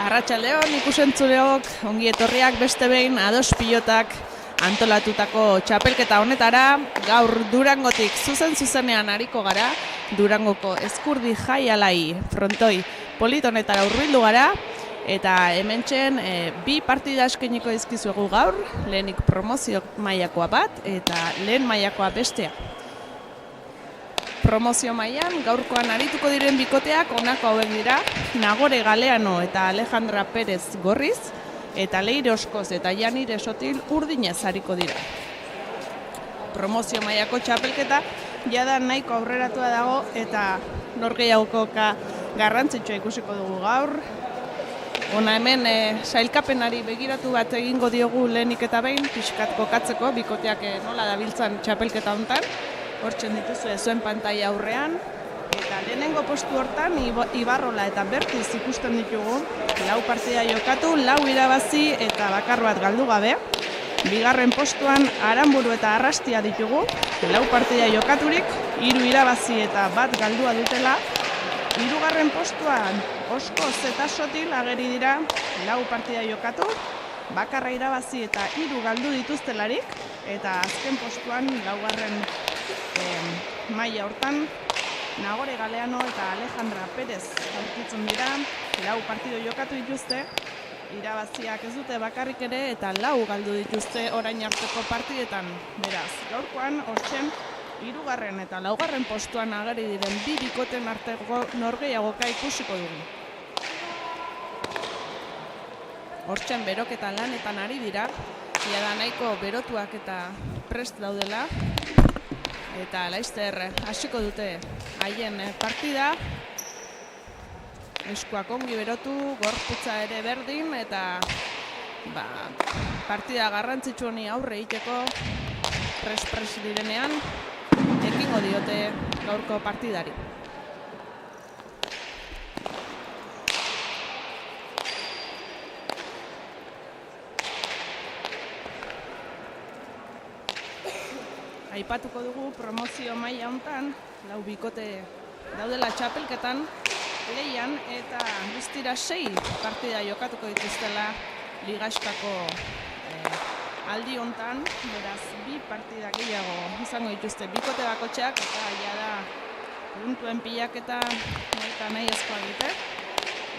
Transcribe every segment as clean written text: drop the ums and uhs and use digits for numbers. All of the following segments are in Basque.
Arratsaldeon ikusentzuleok, ongi etorriak beste behin Ados Pilotak antolatutako txapelketa honetara. Gaur Durangotik zuzenean ariko gara, Durangoko Ezkurdi Jaialai frontoi polit honetara hurbildu gara, eta hementxen bi partida eskainiko dizkizuegu gaur, lehenik promozio mailakoa bat eta lehen mailakoa bestea. Promozio mailan gaurkoan arituko diren bikoteak honako hauek dira: Nagore Galeano eta Alejandra Perez Gorriz, eta Leire Oskoz eta Janire Sotil urdinez ariko dira. Promozio mailako txapelketa jada nahiko aurreratua dago eta norgehiagoka garrantzitsua ikusiko dugu gaur. Hona hemen sailkapenari begiratu bat egingo diogu lehenik eta behin, pixkat kokatzeko bikoteak nola dabiltzan txapelketa hontan. Hortzen dituzue zuen pantaila aurrean, eta lehenengo postu hortan Ibarrola eta Bertiz ikusten ditugu. 4 partida jokatu, 4 irabazi eta bakar bat galdu gabe. Bigarren postuan Aranburu eta Arrastia ditugu, 4 partida jokaturik, 3 irabazi eta 1 galdua dutela. Hirugarren postuan Oskoz eta Sotil ageri dira, 4 partida jokatu, bakarra irabazi eta 3 galdu dituztelarik, eta azken postuan 4. Maila hortan Nagore Galeano eta Alejandra Perez aurkitzen dira, 4 partido jokatu dituzte, irabaziak ez dute bakarrik ere eta 4 galdu dituzte orain arteko partidetan. Beraz, gaurkoan hortzen 3. eta 4. postuan ageri diren bi bikoten arteko norgehiagoka ikusiko dugu. Hortzen beroketa lanetan ari dira, jada nahiko berotuak eta prest daudela, eta laizter hasiko dute haien partida. Eskuak ongi berotu, gorputza ere berdin, eta partida garrantzitsu honi aurre egiteko pres direnean ekingo diote gaurko partidari. Aipatuko dugu promozio maila hontan, 4 bikote daudela txapelketan lehian, eta guztira 6 partida jokatuko dituztela ligaxkako aldi hontan. Beraz, 2 partida gehiago izango dituzte bikote bakotxeak, eta jada puntuen pilaketa nahi ezkoa dute.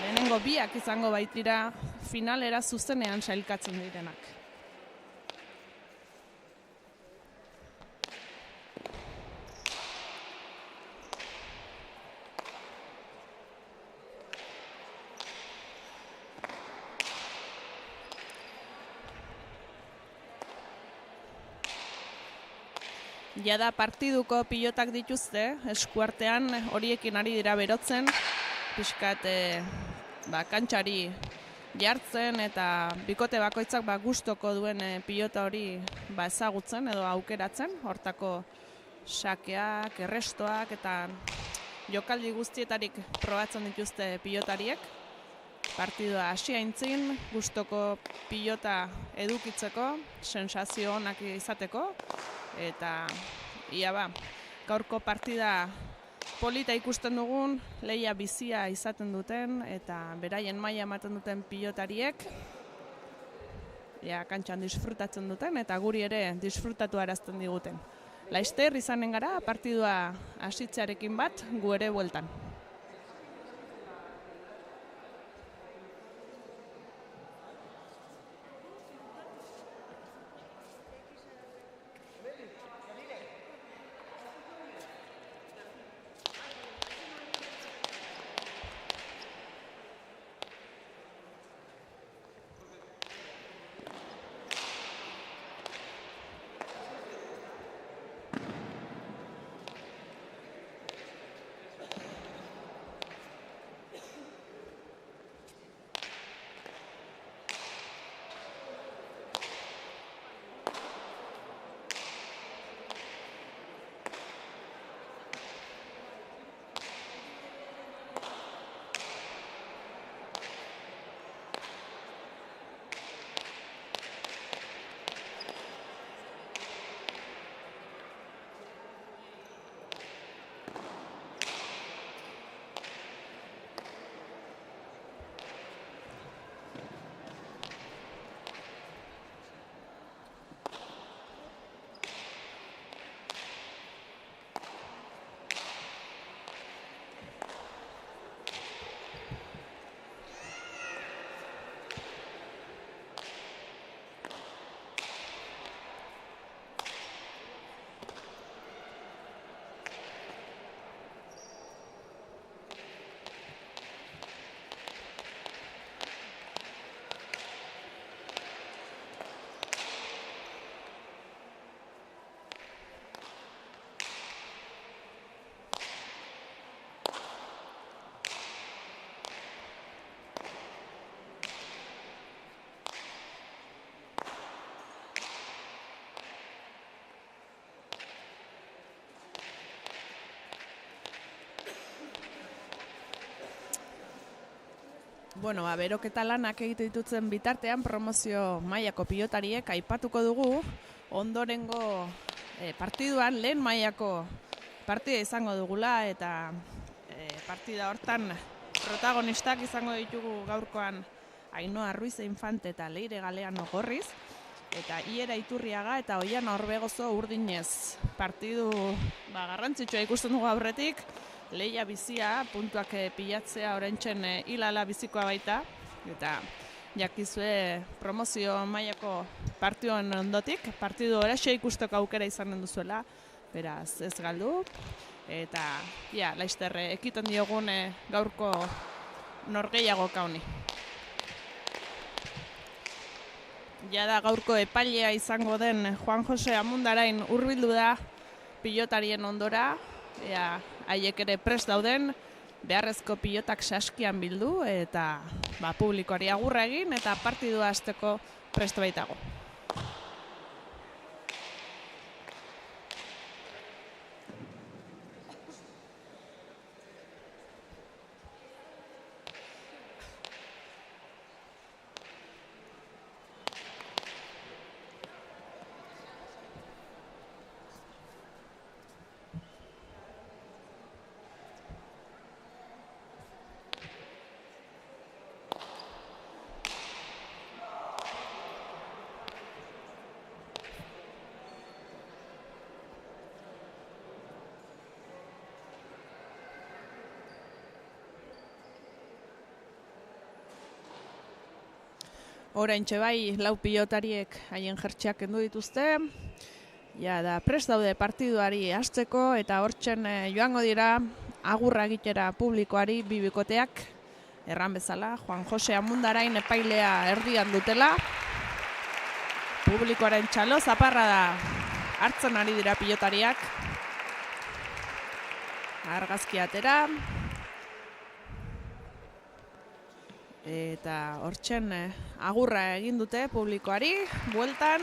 Lehenengo 2 izango baitira finalera zuzenean sailkatzen direnak. Jada partiduko pilotak dituzte, eskuartean horiekin ari dira berotzen, pixkat kantxari jartzen eta bikote bakoitzak gustoko duen pilota hori ezagutzen edo aukeratzen, hortako sakeak, errestoak eta jokaldi guztietarik probatzen dituzte pilotariek. Partidua hasi aintzin, gustoko pilota edukitzeko, sensazio onak izateko, eta gaurko partida polita ikusten dugun, lehia bizia izaten duten eta beraien maila ematen duten pilotariek kantxan disfrutatzen duten eta guri ere disfrutatu arazten diguten. Laizter izanen gara partidua hasitzearekin bat, gu ere bueltan. Bueno, beroketa lanak egite ditutzen bitartean promozio mailako pilotariek aipatuko dugu ondorengo partiduan lehen mailako partida izango dugula eta partida hortan protagonistak izango ditugu gaurkoan Ainhoa Ruiz Infante eta Leire Galeano Gorriz eta Iera Iturriaga eta Oiana Orbegozo Urdinez. Partidu garrantzitsua ikusten dugu aurretik. Leia bizia, puntuak pilatzea oraintzen hilala bizikoa baita. Eta jakizue promozio mailako partiduen ondotik, partidu horaxe ikusteko aukera izanen duzuela, beraz ez galdu. Eta laizter ekiten diogun gaurko norgehiago kauni. Jada gaurko epailea izango den Juan Jose Amundarain hurbildu da pilotarien ondora. Haiek ere prest dauden, beharrezko pilotak saskian bildu eta publikoari agurra egin eta partidua hasteko prest baitago. Oraintxe bai, lau pilotariek haien jertxeak kendu dituzte. Da prest daude partiduari hasteko eta hortzen joango dira agurra egitera publikoari bibikoteak. Erran bezala, Juan Jose Amundarain epailea erdian dutela. Publikoaren txalo zaparra da hartzen ari dira pilotariak. Argazki atera. Eta hortzen agurra egin dute publikoari, bueltan.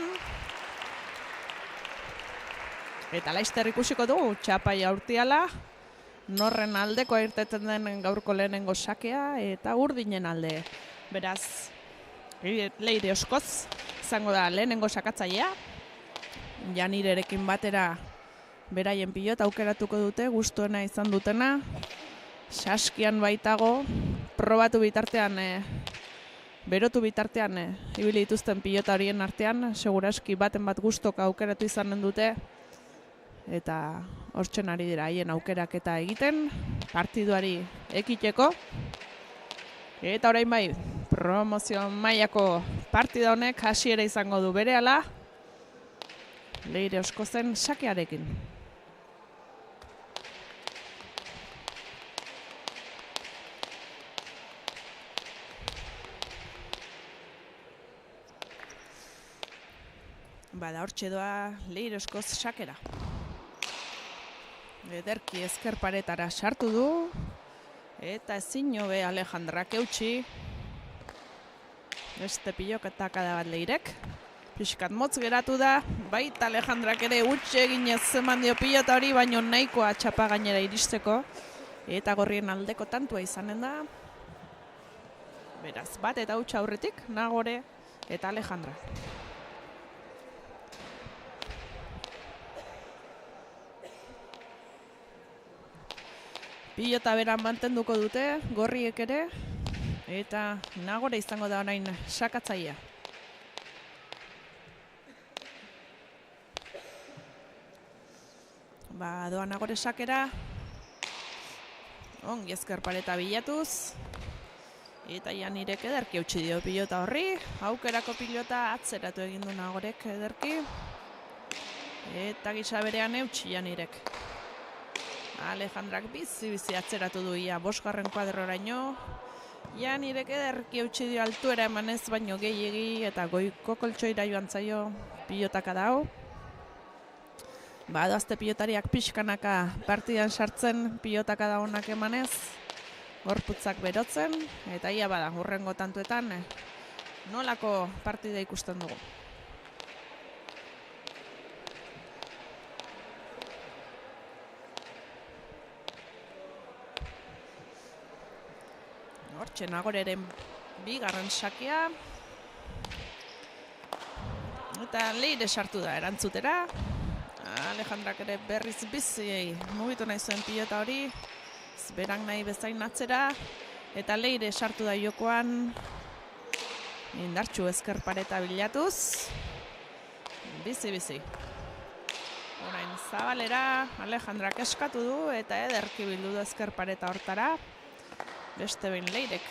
Eta laizter ikusiko dugu, txapai aurtiala, norren aldeko irteten den gaurko lehenengo sakea, eta urdinen alde. Beraz, Leire Oskoz izango da lehenengo sakatzailea. Janirerekin batera beraien pilota aukeratuko dute, gustuena izan dutena. Saskian baitago, probatu bitartean, berotu bitartean ibili dituzten pilota horien artean, seguraski baten bat gustoka aukeratu izanen dute, eta hortzen ari dira haien aukeraketa egiten, partiduari ekiteko. Eta orain bai, promozio mailako partida honek hasiera izango du berehala, Leire Oskozen sakearekin. Hortxe doa Leire Oskoz sakera. Ederki ezker paretara sartu du. Eta ezin hobe Alejandrak eutxi. Beste piloketakada bat Leirek. Pixkat motz geratu da. Baita Alejandrak ere utxe eginez zeman dio pilota hori, baino nahikoa txapa gainera iristeko. Eta gorrien aldeko tantua izanen da. Beraz, bat eta utxa aurretik, Nagore eta Alejandra. Pilota beran mantenduko dute, gorriek ere, eta Nagore izango da orain sakatzailea. Doa Nagore sakera, ongi ezker pareta bilatuz, eta Janirek ederki eutxi dio pilota horri, aukerako pilota atzeratu egin du Nagorek ederki, eta gisa berean eutxi Janirek. Alejandrak bizi atzeratu du ia bosgarren kuadroraino. Janirek ederki eutxi dio altuera emanez baino gehiegi eta goiko koltsoira joan zaio pilotaka dau. Doazte pilotariak pixkanaka partidan sartzen pilotaka da honak emanez. Gorputzak berotzen eta ia bada hurrengo tantuetan nolako partida ikusten dugu. Hortxe Nagoreren bigarren sakea. Eta Leire sartu da erantzutera. Alejandrak ere berriz bizi mugitu nahi zuen pilota hori. Berak nahi bezain atzera. Eta Leire sartu da jokoan. Indartxu ezker pareta bilatuz. Bizi. Orain Zabalera, Alejandrak eskatu du eta ederki bildu du ezker pareta hortara. Beste behin Leirek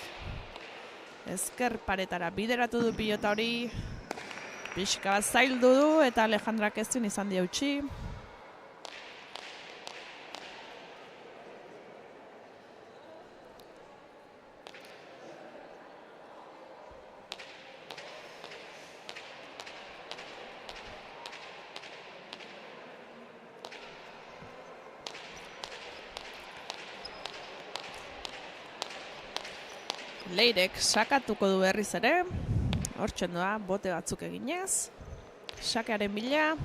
ezker paretara bideratu du pilota hori. Pixka bat zaildu du eta Alejandrak ezin izan die eutsi. Leirek sakatuko du berriz ere. Hortzen doa, bote batzuk eginez. Sakearen bila.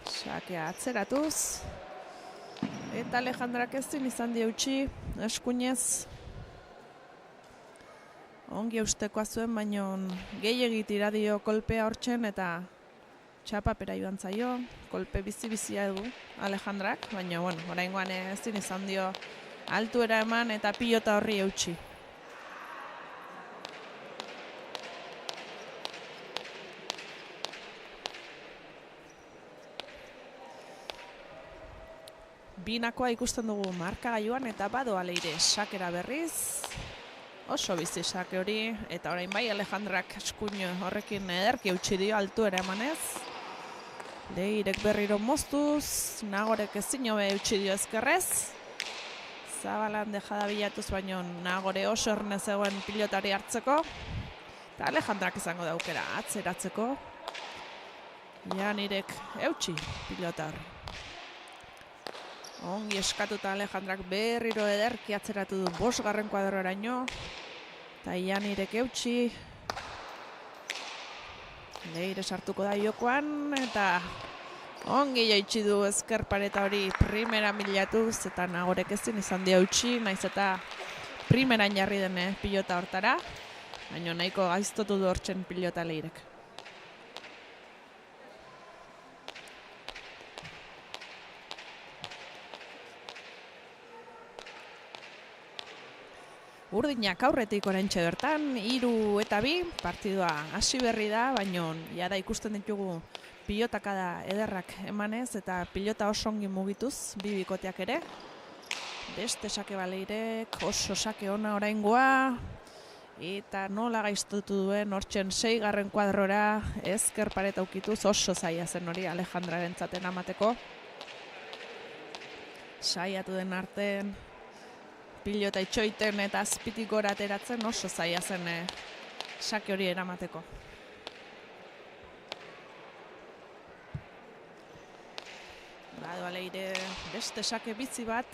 Sakea atzeratuz. Eta Alejandrak ezin izan die eutsi, eskuinez. Ongi eustekoa zuen, baino gehiegi tira dio kolpea hortzen eta txapapera joan zaio. Kolpe bizi-bizia du Alejandrak, baina oraingoan ezin izan dio altuera eman eta pilota horri eutsi. Binakoa ikusten dugu markagailuan eta badoa Leire sakera berriz. Oso bizi sake hori eta orain bai Alejandrak eskuin horrekin ederki eutsi dio altuera emanez. Leirek berriro moztuz, Nagorek ezin hobe eutsi dio ezkerrez. Zabalan dejada bilatuz baino Nagore oso erne zegoen pilotari hartzeko. Eta Alejandrak izango da aukera atzeratzeko. Janirek eutsi pilota hori. Ongi eskatuta Alejandrak berriro ederki atzeratu du 5. kuadroraino. Eta Janirek eutsi. Leire sartuko da jokoan eta ongi jaitsi du ezker pareta hori primera milatuz eta Nagorek ezin izan dio eutsi, naiz eta primeran jarri den pilota hortara. Baina nahiko gaiztotu du hortzen pilota Leirek. Urdinak aurretik oraintxe bertan, 3-2 partidua hasi berri da, baina jada ikusten ditugu pilotakada ederrak emanez eta pilota oso ongi mugituz, bi bikoteak ere. Beste sake Leirek, oso sake ona oraingoa, eta nola gaiztutu duen hortzen 6. kuadrora ezker pareta ukituz oso zaila zen hori Alejandrarentzat eramateko. Saiatu den artean pilota itxoiten eta azpitik gora ateratzen oso zaila zen sake hori eramateko. Badoa Leire beste sake bizi bat.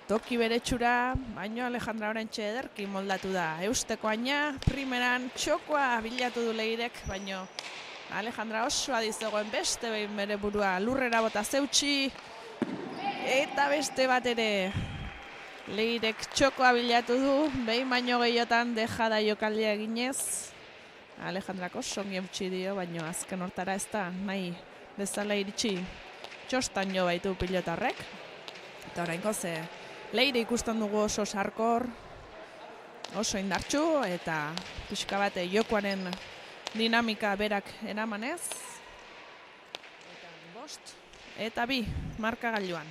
Toki bere txura, baino Alejandra oraintxe ederki moldatu da. Eusteko aina, primeran txokoa bilatu du Leirek, baino Alejandra oso adizegoen beste behin bere burua lurrera bota zeutsi. Eta beste bat ere Leirek txokoa bilatu du, behin baino gehiotan dejada jokaldia eginez. Alejandrak oso ongi eutsi dio, baino azken hortara ez da nahi bezala iritsi. Txostan jo baitu pilotarrek. Eta orainko ze Leire ikusten dugu oso sarkor, oso indartsu eta pixka bate jokoaren dinamika berak eramanez. Eta 5 eta 2 markagailuan.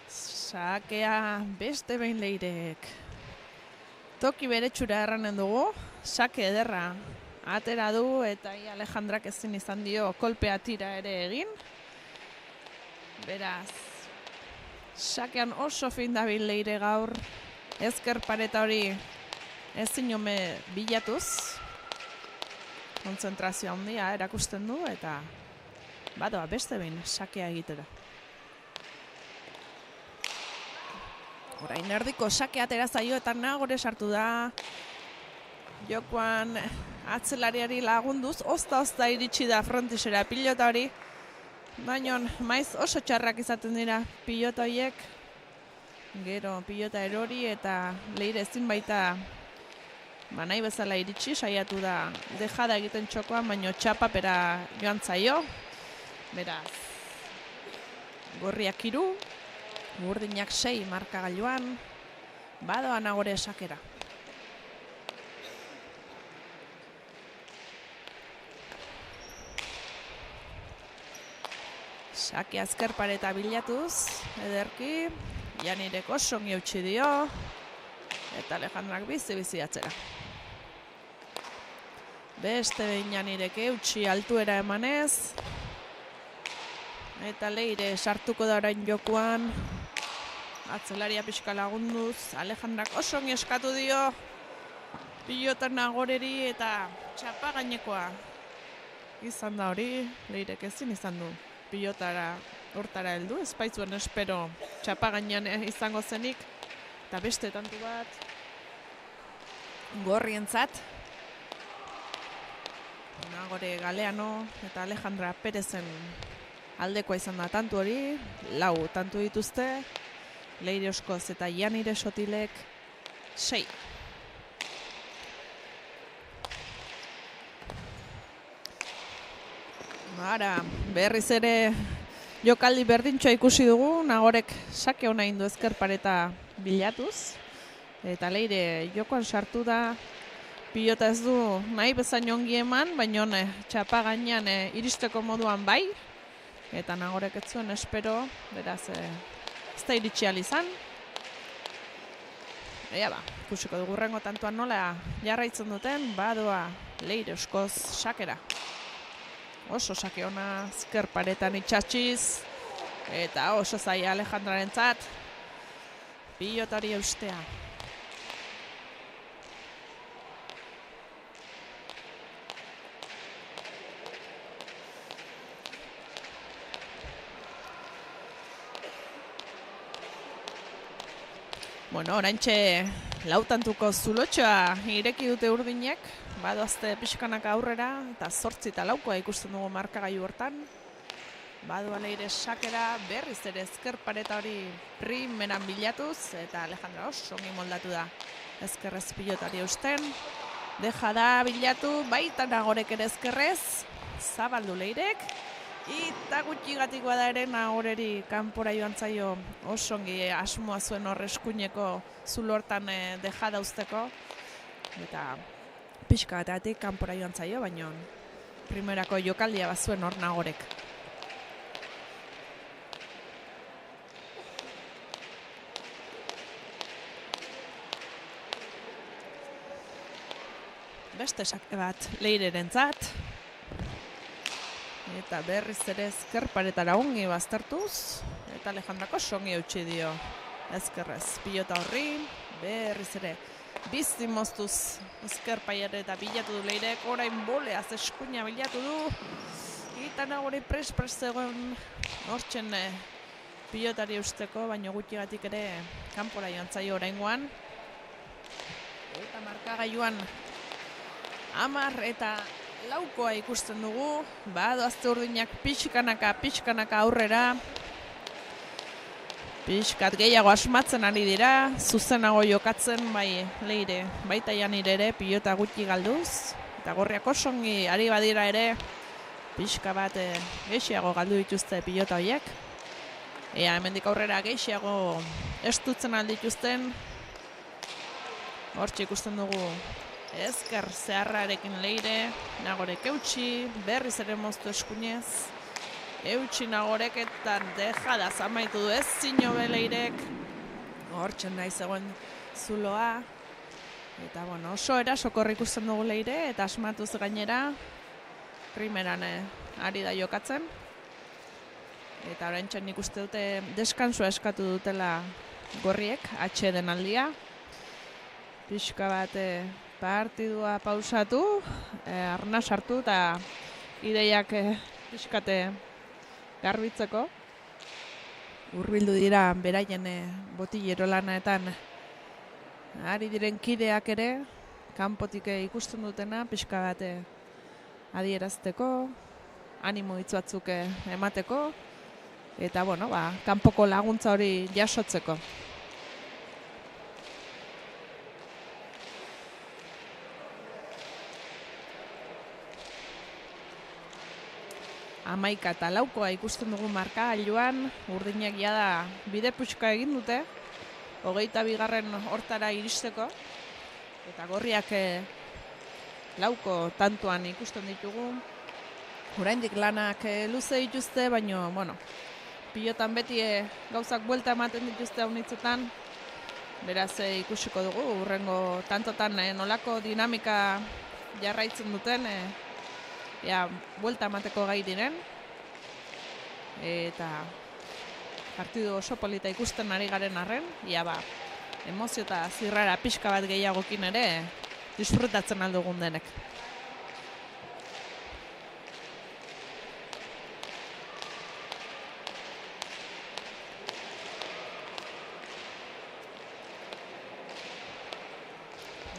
Sakea beste behin Leirek. Toki bere txura erranen dugu, sake ederra atera du eta Alejandrak ezin izan dio kolpea tira ere egin. Beraz, sakean oso fin dabil Leire gaur, ezker pareta hori ezin ome bilatuz. Kontzentrazioa handia erakusten du eta badoa beste behin sakea egitera. Orain erdiko sake atera zaio eta Nagore sartu da. Jokoan atzelariari lagunduz, ozta iritsi da frontisera pilota hori. baina maiz oso txarrak izaten dira pilota horiek. Gero pilota erori eta Leire ezin baita nahi bezala iritsi, saiatu da dejada egiten txokoan, baina txapapera joan zaio. Beraz, gorriak 3, urdinak 6 markagailuan, badoa Nagore esakera. Sake azker pareta bilatuz, ederki, Janirek oso ongi eutsi dio, eta Alejandrak bizi atzera. Beste behin Janirek eutsi altuera emanez, eta Leire sartuko da orain jokuan, atzelaria pixka lagunduz, Alejandrak oso ongi eskatu dio, pilota Nagoreri eta txapa gainekoa izan da hori, Leirek ezin izan du pilotara hortara heldu, ez baitzuen espero txapa gainean izango zenik, eta beste tantu bat gorrientzat. Nagore Galeano eta Alejandra Perezen aldekoa izan da tantu hori, 4 tantu dituzte, Leire Oskoz eta Janire Sotilek 6. Ara, berriz ere jokaldi berdintxoa ikusi dugu, Nagorek sake ona indu ezker pareta bilatuz, eta Leire jokoan sartu da, pilota ez du nahi bezain ongi eman, baina txapa gainean iristeko moduan bai, eta Nagorek ez zuen espero, beraz ez da iritsi ahal izan. Ea ba, ikusiko dugu hurrengo tantuan nola jarraitzen duten, badoa Leire Oskoz sakera. Oso sake ona ezker paretan itxatxiz, eta oso zaila Alejandrarentzat pilotari eustea. Bueno, oraintxe lautantuko zulotxoa ireki dute urdinek, badoazte pixkanaka aurrera, eta 8 eta 4 ikusten dugu markagailu hortan. Badoa Leire sakera, berriz ere ezker pareta hori primeran bilatuz, eta Alejandra oso ongi moldatu da ezkerrez pilotari eusten. Deja da bilatu, baita Nagorek ere ezkerrez, zabaldu Leirek, eta gutxigatikoa da ere Nagoreri kanpora joan zaio oso ongi asmoa zuen hor eskuineko zulo hortan dejada uzteko, eta pixka batetik kanpora joan zaio, baina primerako jokaldia bazuen hor Nagorek. Beste sake bat Leirerentzat. Eta berriz ere ezker paretara ongi baztertuz, eta Alejandrak oso ongi eutsi dio ezkerrez pilota horri, berriz ere bizi moztuz ezker paiare eta bilatu du Leirek, orain boleaz eskuina bilatu du, eta Nagore pres zegoen hortzen pilotari eusteko, baina gutxigatik ere kanpora joan zaio oraingoan, eta markagailuan 10 eta 4 ikusten dugu, badoazte urdinak pixkanaka aurrera, pixkat gehiago asmatzen ari dira, zuzenago jokatzen bai Leire, baita Janire ere pilota gutxi galduz, eta gorriak oso ongi ari badira ere, pixka bat gehiago galdu dituzte pilota horiek. Ea, hemendik aurrera gehiago estutzen aldituzten, hortxe ikusten dugu ezker zeharrarekin Leire, Nagorek eutsi, berriz ere moztu eskuinez, eutsi Nagorek eta dejada zamaitu du ez zinobe Leirek, hortzen nahi zegoen zuloa, eta bueno, oso erasokor ikusten dugu Leire, eta asmatuz gainera, primeran ari da jokatzen, eta oraintxe nik uste dute deskansua eskatu dutela gorriek, atxeden aldia, pixka bat partidua pausatu, arna sartu eta ideiak pixkate garbitzeko. Hurbildu dira beraien botillero lanaetan ari diren kideak ere, kanpotik ikusten dutena pixka bat adierazteko, animo hitz batzuk emateko, eta bueno, kanpoko laguntza hori jasotzeko. Hamaika eta laukoa ikusten dugu markagailuan, urdinak jada bide puxka egin dute, 22. hortara iristeko, eta gorriak lauko tantuan ikusten ditugu. Oraindik lanak luze dituzte, baina, bueno, pilotan beti gauzak buelta ematen dituzte haunitzetan, beraz ikusiko dugu, urrengo tantotan nolako dinamika jarraitzen duten, buelta emateko gai diren, eta partidu oso polita ikusten ari garen arren, emozio eta zirrara pixka bat gehiagokin ere disfrutatzen aldugun denek.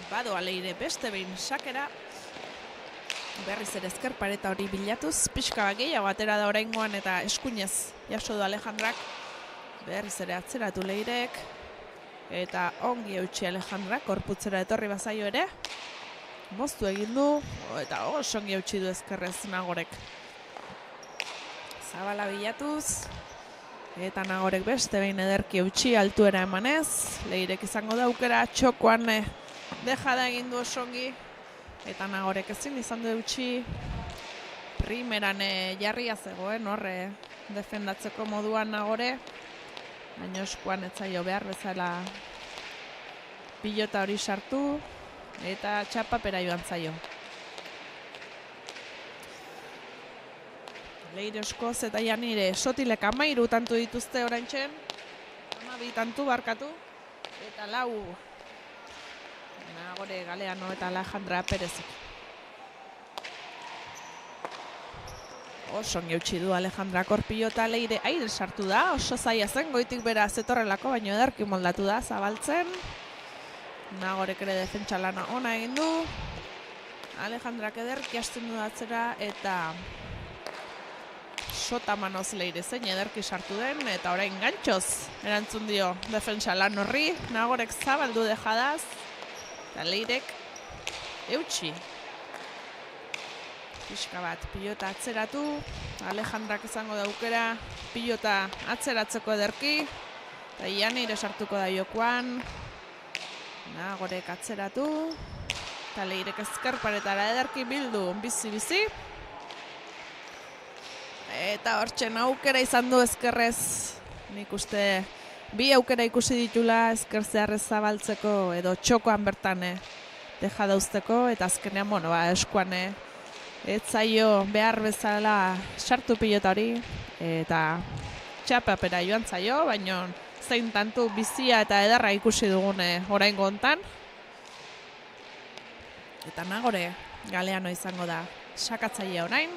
Badoa Leire beste behin sakera, berriz ere ezker pareta hori bilatuz, pixka bat gehiago atera da oraingoan eta eskuinez jaso du Alejandrak, berriz ere atzeratu Leirek, eta ongi eutxi Alejandrak, korputzera etorri bazaio ere, moztu egin du, eta oso ongi eutxi du ezkerrez Nagorek. Zabala bilatuz, eta Nagorek beste behin ederki eutxi altuera emanez, Leirek izango da aukera txokoan dejada egin du oso ongi, eta Nagorek ezin izan du eutxi, primeran jarria zegoen, horre defendatzeko moduan Nagore, baina eskuan etzaio behar bezala pilota hori sartu, eta txapapera joan zaio. Leire Oskoz eta Janire Sotilek 13 tantu dituzte oraintxen, 12 tantu barkatu, eta 4 Nagore Galeano eta Alejandra Perezik. Oso ongi eutxi du Alejandra Korpilota, Leire aire sartu da, oso zaila zen, goitik bera zetorrelako, baina ederki moldatu da, zabaltzen. Nagorek ere defentsa lana ona egin du. Alejandrak ederki hasten du atzera, eta sota manoz Leire zein ederki sartu den, eta orain gantxoz erantzun dio defentsa lan horri. Nagorek zabaldu dejadaz, eta Leirek eutxi. Pixka bat pilota atzeratu, Alejandrak izango da aukera pilota atzeratzeko ederki, eta Janire sartuko da jokoan, Nagorek atzeratu, eta Leirek ezkerparetara ederki bildu bizi-bizi, eta hortxen aukera izan du ezkerrez, nik uste bi aukera ikusi ditula ezker zeharrez zabaltzeko edo txokoan bertan deja dauzteko, eta azkenean, eskuan ez zaio behar bezala sartu pilota hori, eta txapapera joan zaio, baina zein tantu bizia eta ederra ikusi dugun oraingo hontan. Eta Nagore Galeano izango da sakatzailea orain.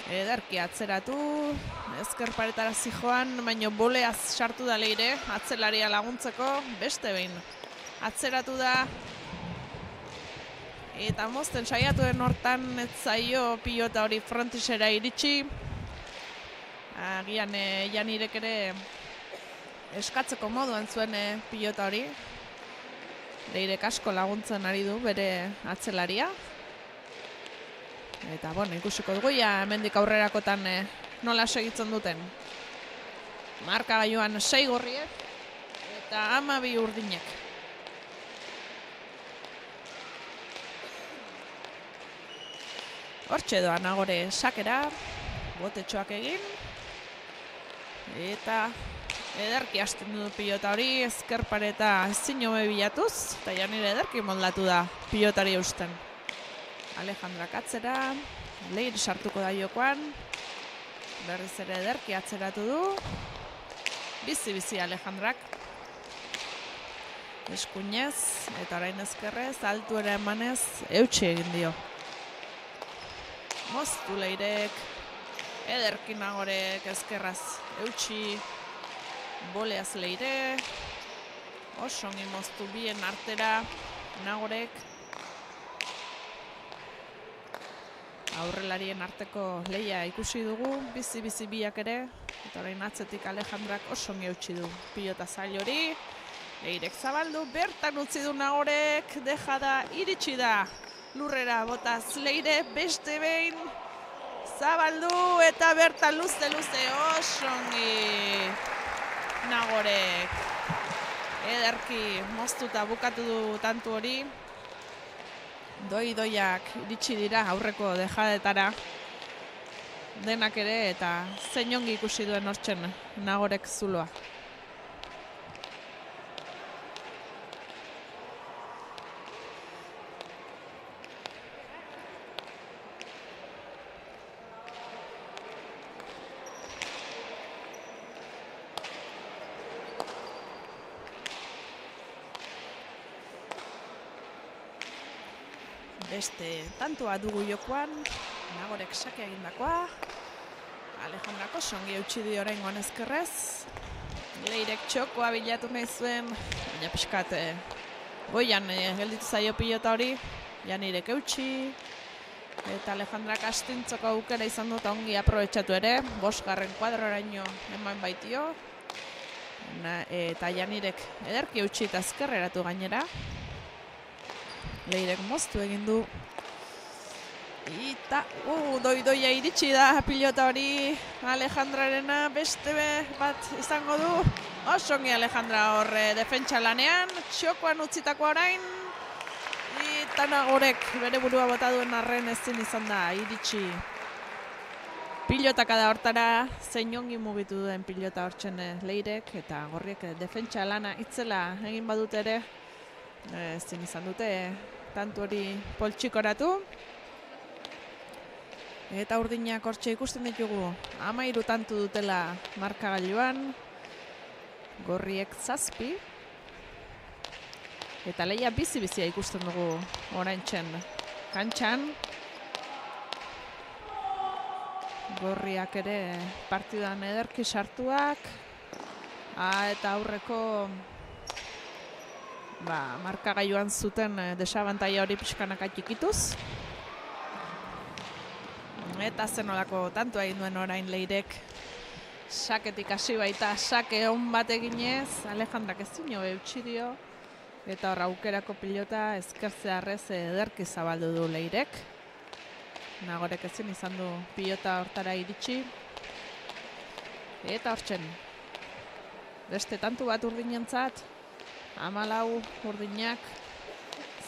Ederki atzeratu, ezker paretara zijoan, baina boleaz sartu da Leire, atzelaria laguntzeko, beste behin atzeratu da, eta mozten saiatuen hortan ez zaio pilota hori frontisera iritsi. Agian Janirek ere eskatzeko moduan zuen pilota hori. Leirek asko laguntzen ari du bere atzelaria. Eta, ikusiko dugu hemendik aurrerakotan nola segitzen duten. Markagailuan 6 gorriek eta 12 urdinek. Hortxe doa Nagore sakera, botetxoak egin, eta ederki hasten du pilota hori, ezker pareta ezin hobe bilatuz, eta Janire ederki moldatu da pilotari eusten. Alejandrak atzera, Leire sartuko da jokoan, berriz ere ederki atzeratu du, bizi-bizi Alejandrak, eskuinez, eta orain ezkerrez, altuera emanez, eutxi egin dio. Moztu Leirek, ederki Nagorek ezkerraz eutxi, boleaz Leire, oso ongi moztu bien artera Nagorek, Aurrelarien arteko lehia ikusi dugu, bizi biak ere, eta orain atzetik Alejandrak oso ongi eutsi du pilota zail hori. Leirek zabaldu, bertan utzi du Nagorek, dejada iritsi da. Lurrera botaz Leire, beste behin zabaldu eta bertan luze oso ongi Nagorek. Ederki moztuta bukatu du tantu hori. Doiak iritsi dira aurreko dejadetara. Denak ere eta zein ongi ikusi duen hortzen Nagorek zuloa. Beste tantua dugu jokoan, Nagorek sake egindakoa. Alejandrako songi eutsi dio oraingoan ezkerrez. Leirek txokoa bilatu nahi zuen, baina pixkat goian gelditu zaio pilota hori. Janirek eutsi. Eta Alejandrak astintzoko aukera izan dut ongi aprobetxatu ere. 5. kuadroraino eman baitio. Eta Janirek ederki eutsi eta ezkerreratu gainera. Leirek moztu egin du. Eta doia iritsi da pilota hori Alejandrarena, beste bat izango du. Oso ongi Alejandra horre defentsa lanean, txokoan utzitakoa orain. Eta Nagorek bere burua bota duen arren ezin izan da iritsi. Pilotaka da hortara, zein ongi mugitu duen pilota hortzen Leirek, eta gorriek defentsa lana itzela egin badut ere, ezin izan dute tantu hori poltsikoratu. Eta urdinak hortxe ikusten ditugu, 13 tantu dutela markagailuan, gorriek 7. Eta lehia bizi-bizia ikusten dugu oraintzen kantxan. Gorriak ere partidan ederki sartuak. Eta aurreko markagailuan zuten desabantaia hori pixkanaka txikituz. Eta zenolako tantua egin duen orain Leirek. Saketik hasi baita, sake on bat eginez, Alejandrak ezin hobe eutsi dio. Eta hor aukerako pilota ezkertzearrez ederki zabaldu du Leirek. Nagorek ezin izan du pilota hortara iritsi. Eta hortzen, beste tantu bat urdinentzat, 14 urdinak,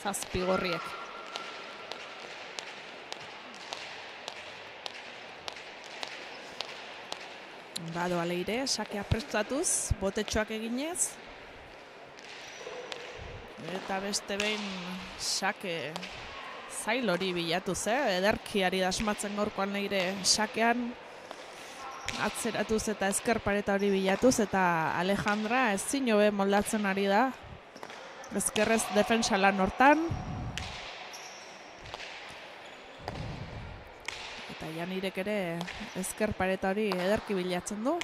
7 gorriek. Badoa Leire, sakea prestatuz, botetxoak eginez. Eta beste behin sake zail hori bilatuz, ederkiari dasmatzen gorkoan Leire sakean. Atzeratuz eta ezker pareta hori bilatuz, eta Alejandra ezin hobe moldatzen ari da. Ezkerrez defensa lan hortan. Eta Janirek ere ezker pareta hori ederki bilatzen du.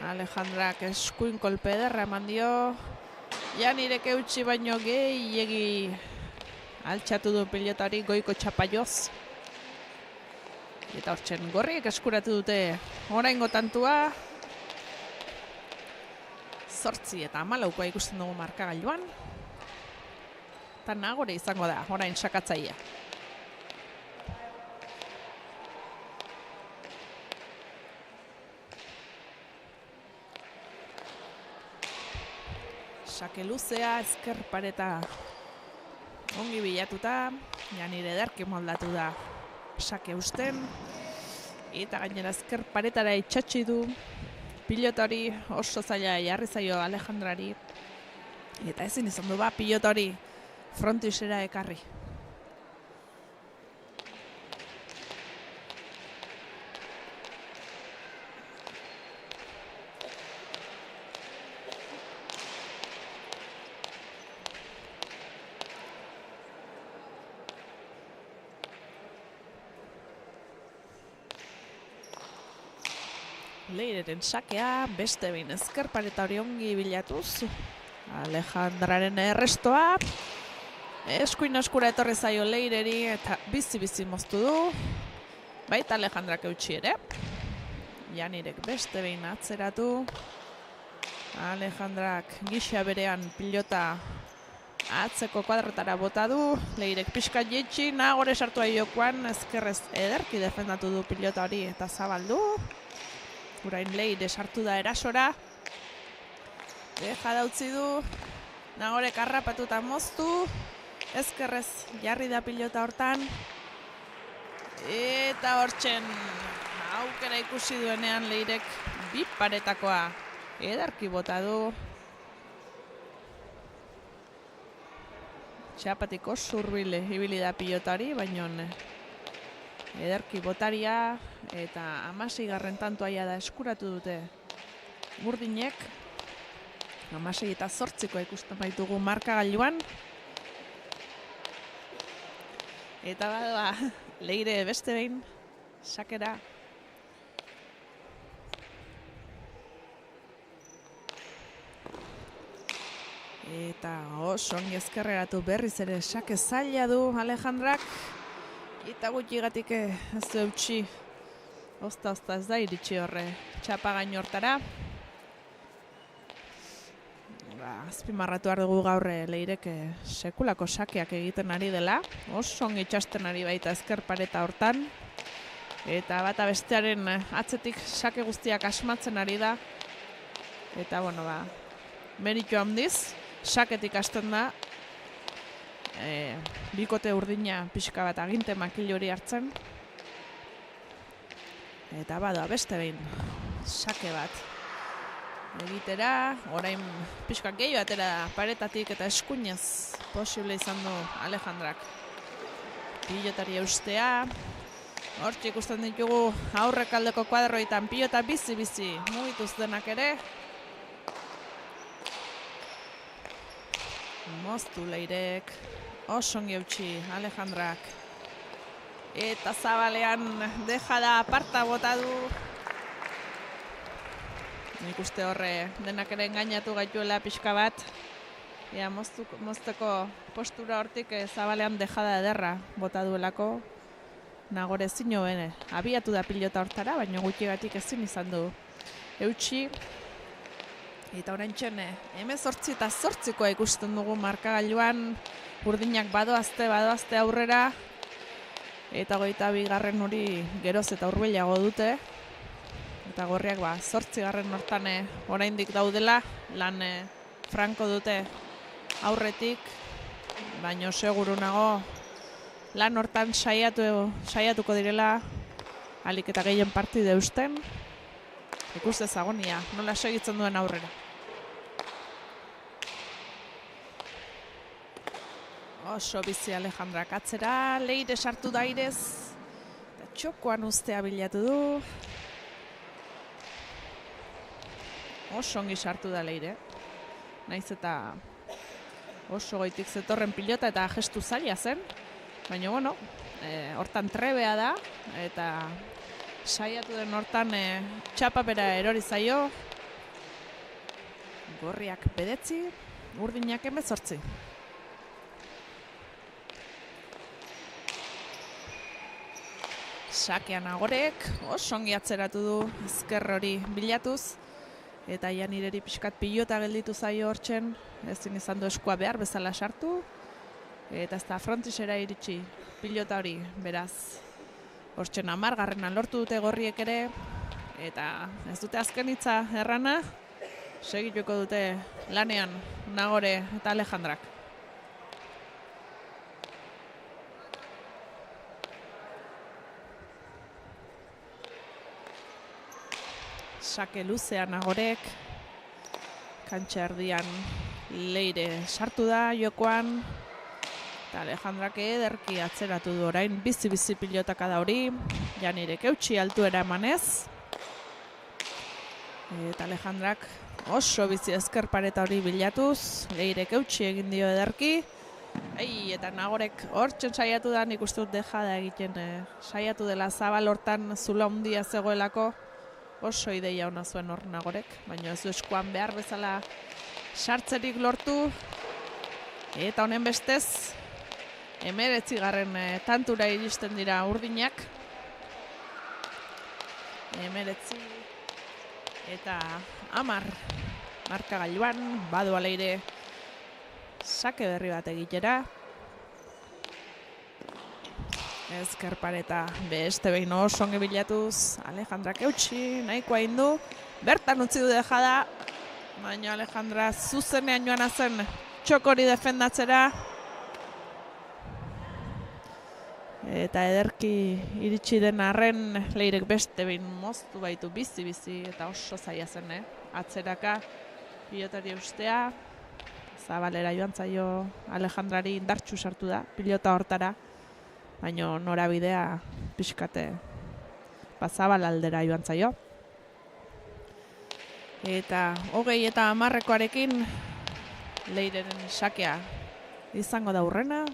Alejandrak eskuin kolpe ederra eman dio. Janirek eutsi baino gehiegi altxatu du pilotari goiko txapaioz. Eta hortzen gorriek eskuratu dute oraingo tantua. 8 eta 14 ikusten dugu markagailuan. Eta Nagore izango da orain sakatzaia. Sake luzea, ezker pareta ongi bilatuta, Janire ederki moldatu da sake usten, eta gainera ezker paretara itxatsi du pilotari oso zaila jarri zaio Alejandrari, eta ezin izan du pilotari frontisera ekarri. Leireren sakea, beste behin ezker pareta hori ongi bilatuz. Alejandraren errestoa. Eskuin eskura etorri zaio Leireri eta bizi-bizi moztu du. Baita Alejandrak eutxi ere. Janirek beste behin atzeratu. Alejandrak gisa berean pilota atzeko kuadrotara bota du. Leirek pixkat jetxi, Nagore sartu aiokoan, ezkerrez ederki defendatu du pilota hori eta zabaldu. Urain Leire sartu da erasora. Deja dautzi du. Nagorek harrapatuta moztu. Ezkerrez jarri da pilota hortan. Eta hortzen aukera ikusi duenean Leirek bi paretakoa edarki bota du. Txapatiko zurbile ibili da pilotari, baino edarki botaria eta 16. tantoaia da eskuratu dute Urdinek. 16 eta 8 ikusten baitugu markagailuan. Eta bada, Leire beste behin, sakera. Eta oso ongi ezkerreratu berriz ere sake zaila du Alejandrak. Eta gutxigatik ez du eutxi. Ozta ez da iritsi horre txapagain hortara. Azpimarratu behar dugu gaur Leirek sekulako sakeak egiten ari dela. Oso ongi itxasten ari baita ezker pareta hortan. Eta bata bestearen atzetik sake guztiak asmatzen ari da. Eta bueno, meritu handiz, saketik hasten da. Bikote urdina pixka bat aginte makil hori hartzen. Eta bada beste behin sake bat egitera, orain pixkak gehiago atera paretatik eta eskuinez posible izan du Alejandrak. Pilotari eustea, hortxe ikusten ditugu aurrek aldeko kuadroitan pilota bizi-bizi mugituz denak ere. Moztu Leirek, oso ongi eutxi Alejandrak. Eta zabalean deja da aparta bota du. Nik uste horre denak ere engainatu gaituela pixka bat. Ea mozteko postura hortik zabalean dejada ederra bota duelako. Nagore ezin bene. Abiatu da pilota hortara, baina gutxigatik ezin izan du eutxi. Eta orain txene, 18 eta 8 ikusten dugu markagailuan. Urdinak badoazte aurrera. Eta 22. hori geroz eta hurbilago dute. Eta gorriak 8. hortan oraindik daudela, lan franko dute aurretik, baino seguru nago lan hortan saiatuko direla alik eta gehien partide eusten. Ikus dezagonia, nola segitzen duen aurrera. Oso bizi Alejandrak atzera, Leire sartu dairez, eta txokoan ustea bilatu du. Oso ongi sartu da Leire. Naiz eta oso goitik zetorren pilota eta gestu zaila zen. Baina bueno, hortan trebea da eta saiatu den hortan txapapera erori zaio. Gorriak 9, Urdinak 18. Sakean Nagorek oso ongi atzeratu du ezker hori bilatuz. Eta Janireri pixkat pilota gelditu zaio hortzen, ezin izan du eskua behar bezala sartu. Eta ez da frontisera iritsi pilota hori, beraz. Hortzen 10. lortu dute gorriek ere. Eta ez dute azken hitza errana, segituko dute lanean Nagore eta Alejandrak. Sake luzea Nagorek, kantxa erdian Leire sartu da jokoan, eta Alejandrak ederki atzeratu du orain, bizi-bizi pilotaka da hori, Janirek eutxi altuera emanez, eta Alejandrak oso bizi ezker pareta hori bilatuz, Leirek eutxi egin dio ederki, eta Nagorek hortzen saiatu da, nik uste dut dejada egiten saiatu dela zabal hortan zula handia zegoelako. Oso ideia ona zuen hor Nagorek, baina ez du eskuan behar bezala sartzerik lortu. Eta honen bestez, 19. Tantura iristen dira urdinak. 19 eta 10 markagailuan badu aleire sake berri bat egitera. Ezker pareta beste behin oso ongi bilatuz, Alejandrak eutxi, nahikoa indu, bertan utzi du dejada, baina Alejandra zuzenean joan zen txokori defendatzera. Eta ederki iritsi den arren Leirek beste behin moztu baitu bizi-bizi eta oso zaila zen, atzeraka pilotari ustea. Zabalera joan zaio Alejandrari indartxu sartu da, pilota hortara. Baina norabidea pixkate Zabal aldera joan zaio. Eta 20 eta 10rekoarekin Leireren sakea izango da hurrena.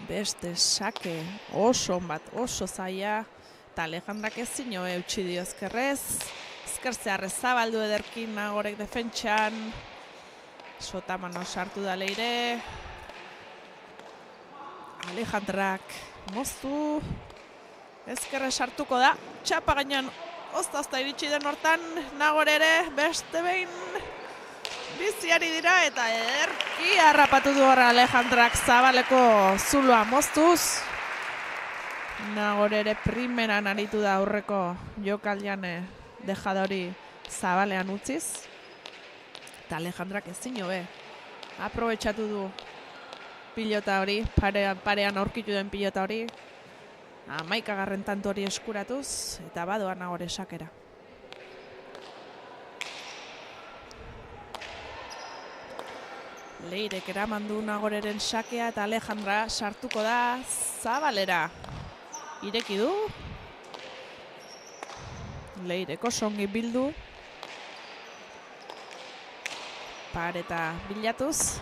Beste sake oso bat, oso zaila. Eta Alejandrak ezin eutxi dio ezkerrez. Ezker zeharrez zabaldu ederkin Nagorek defentsan. Sotamano sartu da Leire. Alejandrak moztu. Ezkerre sartuko da. Txapa gainean ozta iritsi den hortan. Nagore ere beste behin biziari dira eta ederki harrapatu du horra Alejandrak Zabaleko zuloa moztuz. Nagore ere primeran aritu da aurreko jokaldian dejadori Zabalean utziz. Eta Alejandrak ezin hobe. Aprobetxatu du pilota hori, parean aurkitu den pilota hori. 11. tanto hori eskuratuz eta badoa Nagore sakera. Leirek eraman du Nagoreren sakea eta Alejandra sartuko da Zabalera. Ireki du. Leireko songi bildu. Pareta bilatuz.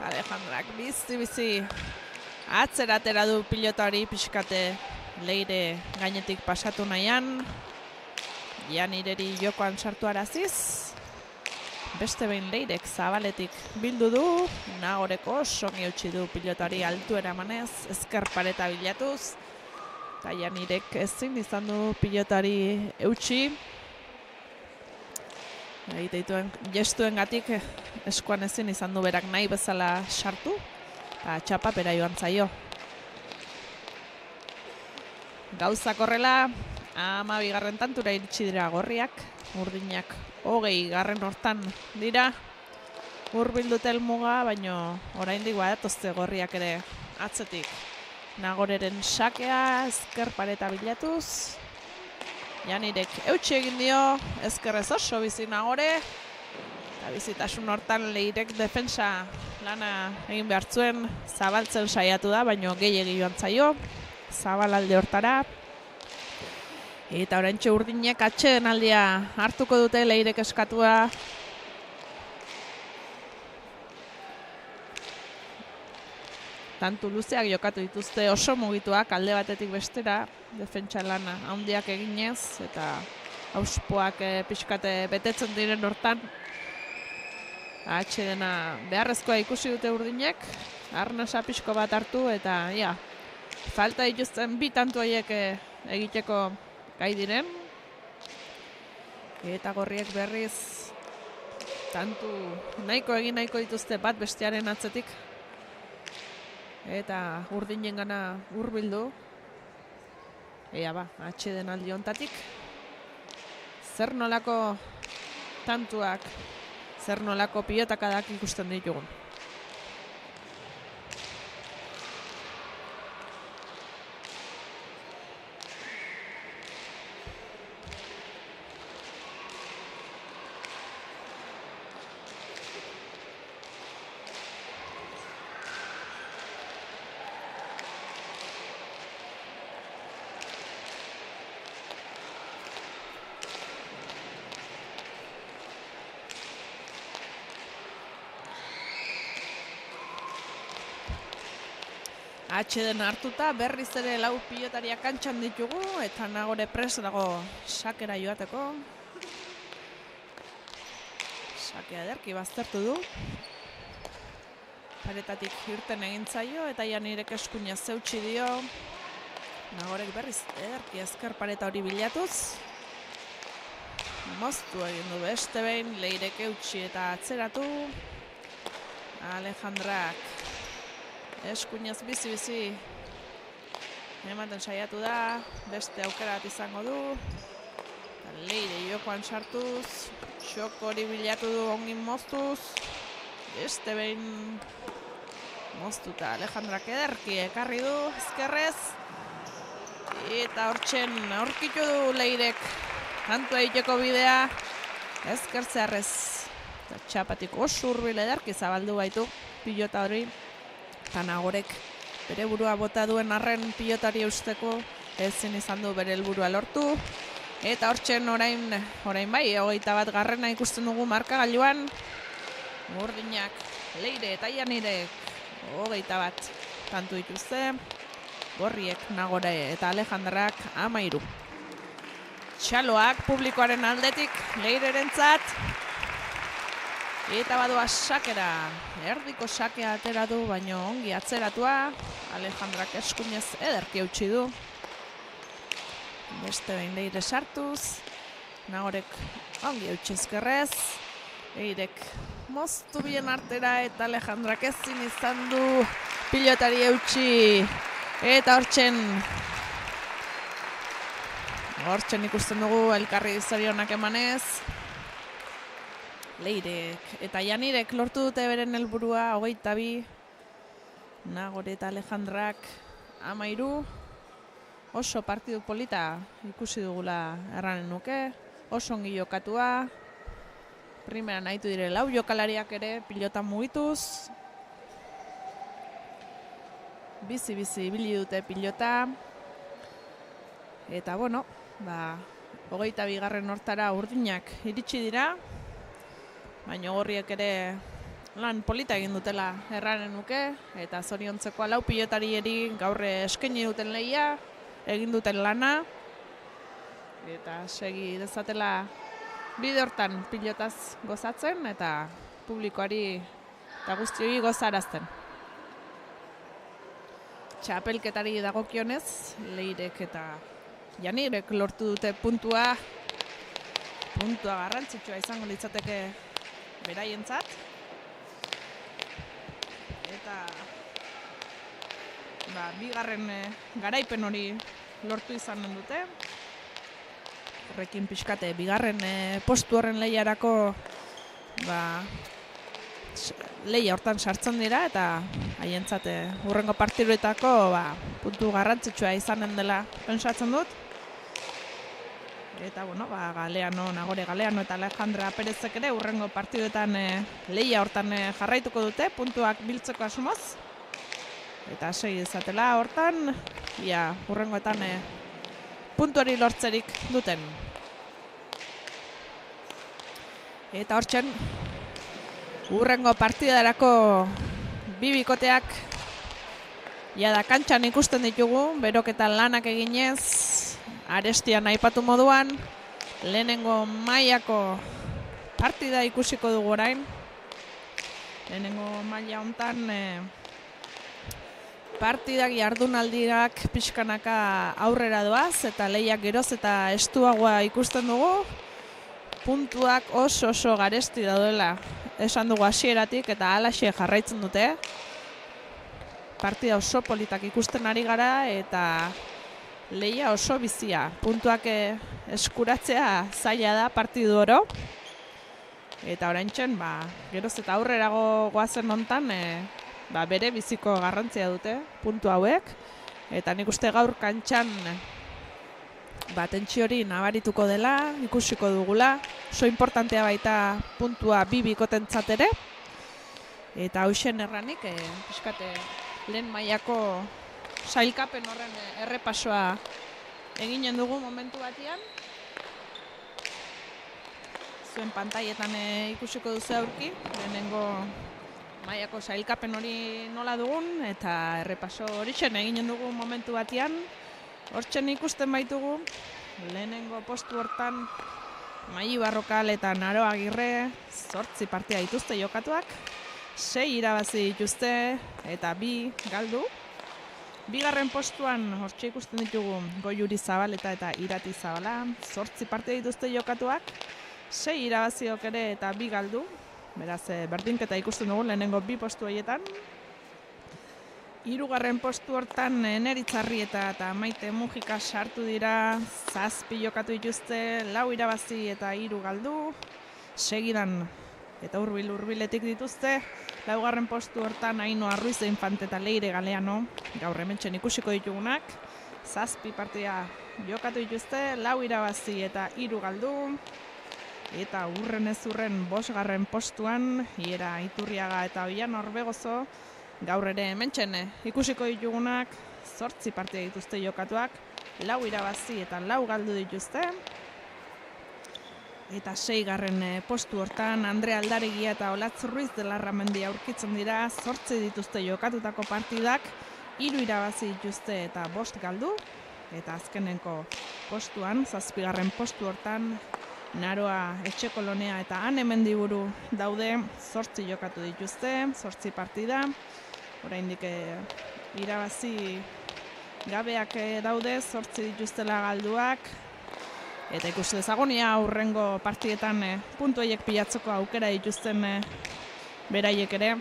Alejandrak bizi-bizi atzera atera du pilota hori pixkate Leire gainetik pasatu nahian. Janireri jokoan sartu araziz. Beste behin Leirek Zabaletik bildu du. Nagoreko songi eutxi du pilotari altuera emanez. Ezker pareta bilatuz. Eta Janirek ezin izan du pilotari eutxi. Egiteituen gestuengatik eskuan ezin izan du berak nahi bezala sartu. Eta txapapera joan zaio. Gauzak horrela, 12. tantura iritsi dira gorriak. Urdinak 20. hortan dira. Hurbildu helmuga, baino oraindik badatozte gorriak ere atzetik. Nagoreren sakea, ezker pareta bilatuz. Janirek eutxi egin dio, ezkerrez oso bizi Nagore. Eta bizitasun hortan Leirek defensa lana egin behar zuen, zabaltzen saiatu da, baino gehiegi joan zaio. Zabalalde hortara. Eta oraintxe urdinek atxeen aldia hartuko dute Leirek eskatua. Tantu luzeak jokatu dituzte oso mugituak alde batetik bestera. Defentsa lana handiak eginez eta auspoak pixkate betetzen diren hortan. Atxedena beharrezkoa ikusi dute urdinek. Arnasa pixko bat hartu eta falta dituzten bi tantu horiek egiteko gai diren. Eta gorriek berriz tantu nahiko egin nahiko dituzte bat bestearen atzetik. Eta urdinen gana hurbildu. Atxeden aldi hontatik. Zer nolako tantuak, zer nolako pilotakadak ikusten ditugun. Atxeden hartuta berriz ere lau pilotariak kantxan ditugu eta Nagore pres dago sakera joateko. Sakea ederki baztertu du. Paretatik irten egin zaio eta Janirek eskuina zeutsi dio. Nagorek berriz ederki ezker pareta hori bilatuz. Moztu egin du beste behin, Leirek eutsi eta atzeratu. Alejandrak eskuinaz bizi-bizi ematen saiatu da, beste aukera bat izango du. Leire jokoan sartuz, xoko hori bilatu du ongin moztuz. Beste behin moztuta Alejandrak ederki ekarri du ezkerrez. Eta hortzen aurkitu du Leirek kantua egiteko bidea ezkertzearrez. Txapatik oso hurbil ederki zabaldu baitu pilota hori. Eta Nagorek bere burua bota duen arren pilotari eusteko ezin izan du bere helburua lortu. Eta hortzen orain bai, 21 ikusten dugu markagailuan. Urdinak, Leire eta Janirek 21 kantu dituzte. Gorriek, Nagore eta Alejandrak 13. Txaloak publikoaren aldetik Leirerentzat. Eta badoa sakera, erdiko sakea atera du, baino ongi atzeratua. Alejandrak eskuinez ederki eutsi du. Beste behin Leire sartuz. Nagorek ongi eutsi ezkerrez. Leirek moztu bien artera eta Alejandrak ezin izan du pilotari eutsi. Eta hortzen ikusten dugu elkarri zorionak emanez. Leirek eta Janirek lortu dute beren helburua 22. Nagore eta Alejandrak 13. Oso partidu polita ikusi dugula erranen nuke. Oso ongi jokatua. Primeran nahitu dire 4 jokalariak ere pilota mugituz. Bizi-bizi ibili dute pilota. Eta 22. hortara urdinak iritsi dira. Baina Gorriek ere lan polita egin dutela erranen nuke. Eta zoriontzeko 4 pilotarieri gaur eskaini duten lehia. Egin duten lana. Eta segi dezatela bide hortan pilotaz gozatzen eta publikoari eta guztioi gozarazten. Txapelketari dagokionez, Leirek eta Janirek lortu dute puntua. Puntua garrantzitsua izango litzateke beraientzat. Eta bigarren garaipen hori lortu izanen dute. Horrekin pixkate bigarren postu horren lehiarako lehia hortan sartzen dira eta haientzat hurrengo partiduetako puntu garrantzitsua izanen dela pentsatzen dut. Eta Nagore Galeano eta Alejandra Perezek ere hurrengo partiduetan lehia hortan jarraituko dute puntuak biltzeko asmoz. Eta segi dezatela hortan, hurrengoetan puntuari lortzerik duten. Eta hortzen, hurrengo partidarako bi bikoteak jada kantxan ikusten ditugu, beroketan lanak eginez, arestian aipatu moduan, lehenengo mailako partida ikusiko dugu orain. Lehenengo maila hontan partidak jardunaldirak pixkanaka aurrera doaz eta lehiak geroz eta estuagoa ikusten dugu. Puntuak oso garesti daudela esan dugu hasieratik eta halaxe jarraitzen dute. Partida oso politak ikusten ari gara eta lehia oso bizia. Puntuak eskuratzea zaila da partidu oro. Eta oraintzen geroz eta aurrerago goazen hontan bere biziko garrantzia dute puntu hauek. Eta nik uste gaur kantxan tentsio hori nabarituko dela, ikusiko dugula. Oso importantea baita puntua bi bikotentzat ere. Eta hausen erranik, pixkate lehen mailako sailkapen horren errepasoa eginen dugu momentu batean. Zuen pantailetan ikusiko duzu aurki, lehenengo mailako sailkapen hori nola dugun, eta errepaso horitzen eginen dugu momentu batean. Hortzen ikusten baitugu, lehenengo postu hortan Maili Barrokal eta Naro Agirre 8 partida dituzte jokatuak, 6 irabazi dituzte eta 2 galdu. Bigarren postuan hortxe ikusten ditugu Goiuri Zabaleta eta Irati Zabala, 8 partida dituzte jokatuak, 6 irabaziok ere eta 2 galdu. Beraz, berdinketa ikusten dugu lehenengo 2 postu horietan. Hirugarren postu hortan Eneritzarrieta eta Maite Mujika sartu dira, 7 jokatu dituzte, 4 irabazi eta 3 galdu. Segidan eta hurbiletik dituzte, 4. postu hortan Ainhoa Ruiz Infante eta Leire Galeano, gaur hementsen ikusiko ditugunak, 7 partida jokatu dituzte, 4 irabazi eta 3 galdu. Eta urren ez urren 5. postuan, Iera Iturriaga eta Oian Orbegozo, gaur ere hementsen ikusiko ditugunak, 8 partida dituzte jokatuak, 4 irabazi eta 4 galdu dituzte. Eta 6. postu hortan Andre Aldaregia eta Olatz Ruiz de Larramendi aurkitzen dira, 8 dituzte jokatutako partidak, 3 irabazi dituzte eta 5 galdu. Eta azkenenko postuan, 7. postu hortan, Naroa Etxekolonea eta Ane Mendiburu daude, 8 jokatu dituzte, 8 partida. Oraindik irabazi gabeak daude, 8 dituztela galduak. Eta ikusi dezagonia aurrengo partietan puntu horiek pilatzeko aukera dituzten beraiek ere.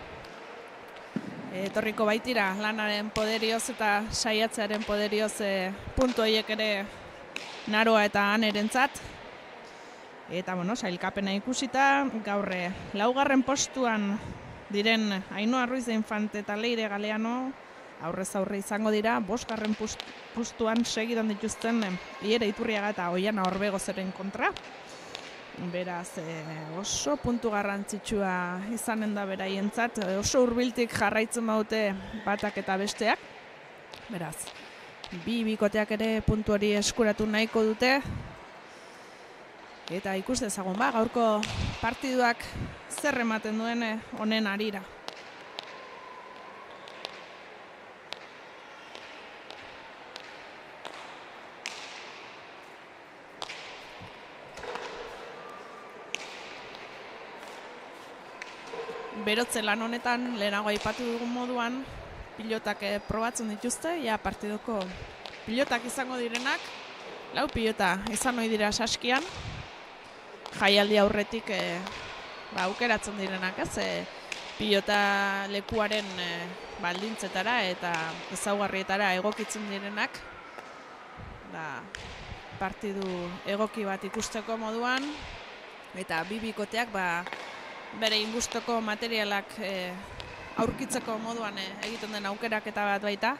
Etorriko baitira lanaren poderioz eta saiatzearen poderioz puntu horiek ere Naroa eta Anerentzat. Eta sailkapena ikusita, gaur 4. postuan diren Ainhoa Ruiz de Infante eta Leire Galeano, aurrez aurre izango dira, 5. postuan segidan dituzten Iera Iturriaga eta Oiana Orbegozeren kontra. Beraz, oso puntu garrantzitsua izanen da beraientzat, oso hurbiltik jarraitzen baute batak eta besteak. Beraz, bi bikoteak ere puntu hori eskuratu nahiko dute. Eta ikus dezagun gaurko partiduak zer ematen duen honen arira. Berotze lan honetan, lehenago aipatu dugun moduan, pilotak probatzen dituzte, partidoko pilotak izango direnak, 4 pilota izan ohi dira saskian, jaialdi aurretik aukeratzen direnak, pilota lekuaren baldintzetara eta ezaugarrietara egokitzen direnak, partidu egoki bat ikusteko moduan, eta bi bikoteak bere ingustoko materialak aurkitzeko moduan egiten den aukeraketa bat baita.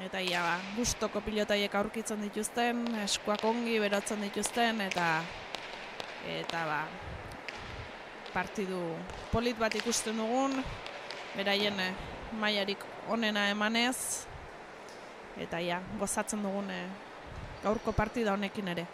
Eta gustoko pilotaiek aurkitzen dituzten, eskuak ongi berotzen dituzten, eta partidu polit bat ikusten dugun, beraien mailarik onena emanez, eta gozatzen dugun gaurko partida honekin ere.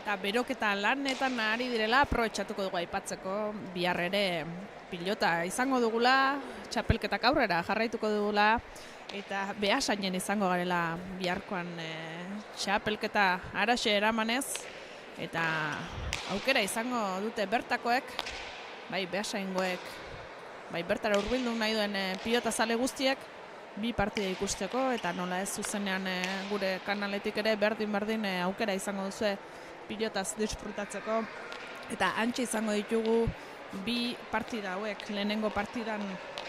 Eta beroketa lanetan ari direla aprobetxatuko dugu aipatzeko bihar ere pilota izango dugula, txapelketak aurrera jarraituko dugula, eta Beasainen izango garela biharkoan txapelketa araxe eramanez, eta aukera izango dute bertakoek, bai Beasaingoek, bai bertara hurbildu nahi duen pilota zale guztiek, bi partida ikusteko, eta nola ez zuzenean gure kanaletik ere berdin aukera izango duzue pilotaz disfrutatzeko, eta antxe izango ditugu bi partida hauek. Lehenengo partidan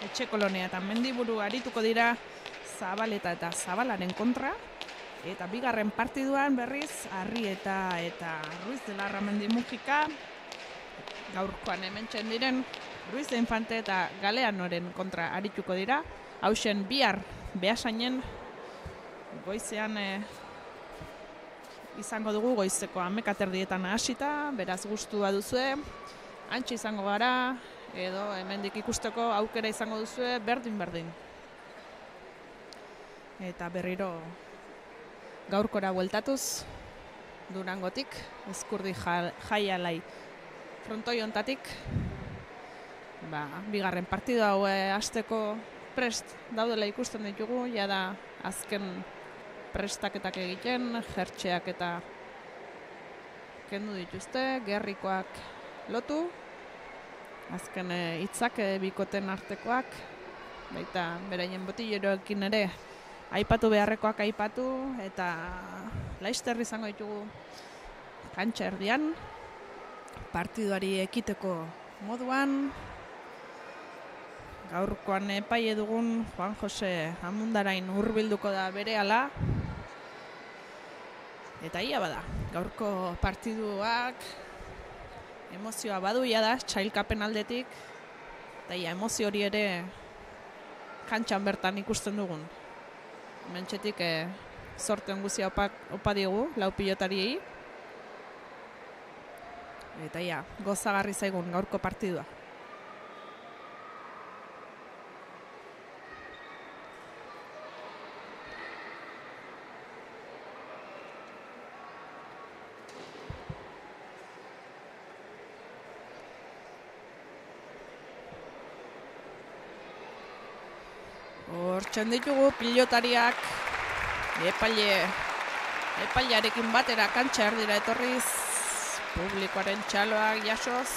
Etxekolonia eta Mendiburu arituko dira Zabaleta eta Zabalaren kontra, eta bigarren partiduan berriz Arrieta eta Ruiz de Larramendi Mujika, gaurkoan hementsen diren Ruiz de Infante eta Galeanoren kontra arituko dira. Hausen bihar Beasainen goizean izango dugu, goizeko 11:00 hasita, beraz gustua duzue, antxe izango gara, edo hemendik ikusteko aukera izango duzue berdin. Eta berriro gaurkora bueltatuz, Durangotik, Ezkurdi Jaialai frontoi hontatik, bigarren partidu hau hasteko prest daudela ikusten ditugu, jada azken prestaketak egiten, jertxeak eta kendu dituzte, gerrikoak lotu, azken hitzak bikoten artekoak, baita beraien botilleroekin ere aipatu beharrekoak aipatu, eta laister izango ditugu kantxa erdian, partiduari ekiteko moduan. Gaurkoan epaile dugun Juan Jose Amundarain hurbilduko da berehala. Eta ia bada, gaurko partiduak emozioa baduia da, txailkapen aldetik, eta ia emozio hori ere kantxan bertan ikusten dugun. Mentxetik sorten guzia opa diogu, lau pilotariei. Eta ia, gozagarri zaigun gaurko partidua. Hortzen ditugu pilotariak epailearekin batera kantxa erdira etorriz, publikoaren txaloak jasoz,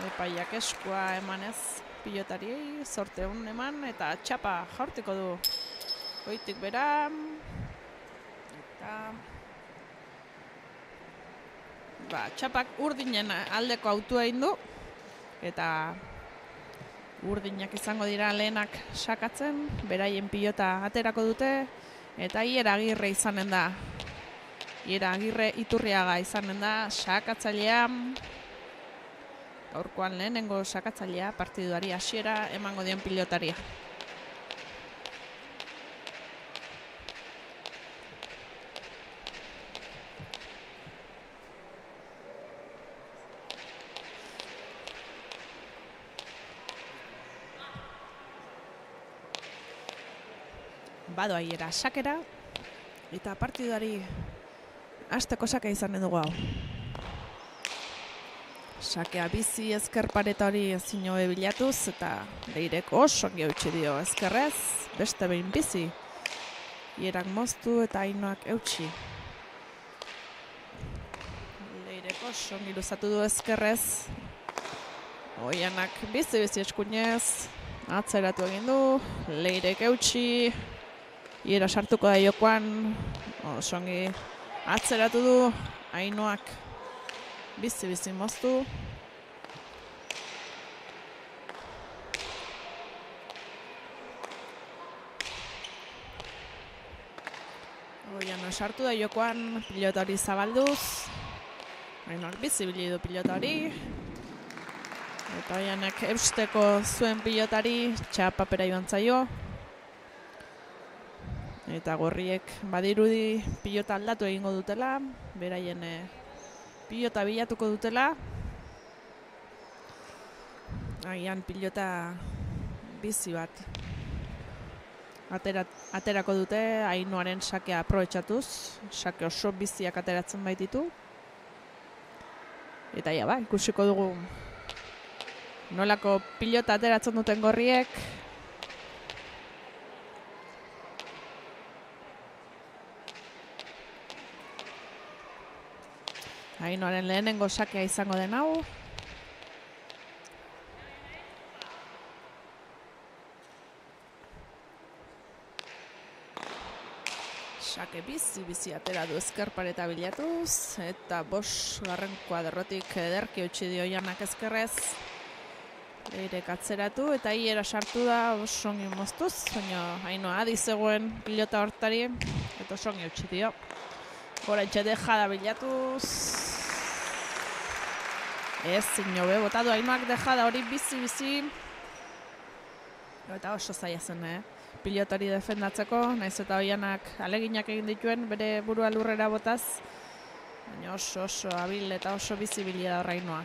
epaileak eskua emanez pilotariei, sorte hon eman, eta txapa jaurtiko du goitik bera, eta txapak urdinen aldeko autua egin du, eta urdinak izango dira lehenak sakatzen, beraien pilota aterako dute, eta Iera Agirre izanen da. Iera Agirre Iturriaga izanen da sakatzailea, gaurkoan lehenengo sakatzailea, partiduari hasiera emango dion pilotaria. Bado Aiera sakera, eta partiduari hasteko sake izanen dugu hau. Sakea bizi ezker pareta hori ezin hobe bilatuz, eta Leirek oso ongi eutsi dio ezkerrez, beste behin bizi. Ierak moztu eta Ainoak eutsi. Leirek oso ongi luzatu du ezkerrez, Oianak bizi eskuinez, atzeratu egin du, Leirek eutsi, Iera sartuko da jokoan, oso ongi atzeratu du, Ainoak bizi moztu. Oiano sartu da jokoan, pilota hori zabalduz, Ainoak bizi du pilota hori, eta Oianak eusteko zuen pilotari, txapapera joan zaio. Eta gorriek badirudi pilota aldatu egingo dutela, beraien pilota bilatuko dutela. Agian pilota bizi bat aterako dute Ainoaren sakea aprobetxatuz, sake oso biziak ateratzen baititu. Eta ja ba, ikusiko dugu nolako pilota ateratzen duten gorriek. Ainoaren lehenengo sakea izango den hau. Sake bizi atera du ezker pareta bilatuz, eta 5. kuadrotik ederki eutsi dio Janak ezkerrez. Leirek atzeratu eta hiera sartu da osongi moztuz, baina Ainoa adi zegoen pilota hortari, eta osongi eutsi dio. Gorantxe dejada bilatuz. Ez inobe, botadu Ainoak dejada hori bizi. Eta oso zaila zen, pilotari defendatzeko, naiz eta Oianak aleginak egin dituen bere burua lurrera botaz, baina oso abil eta oso bizibilia da Ainoa.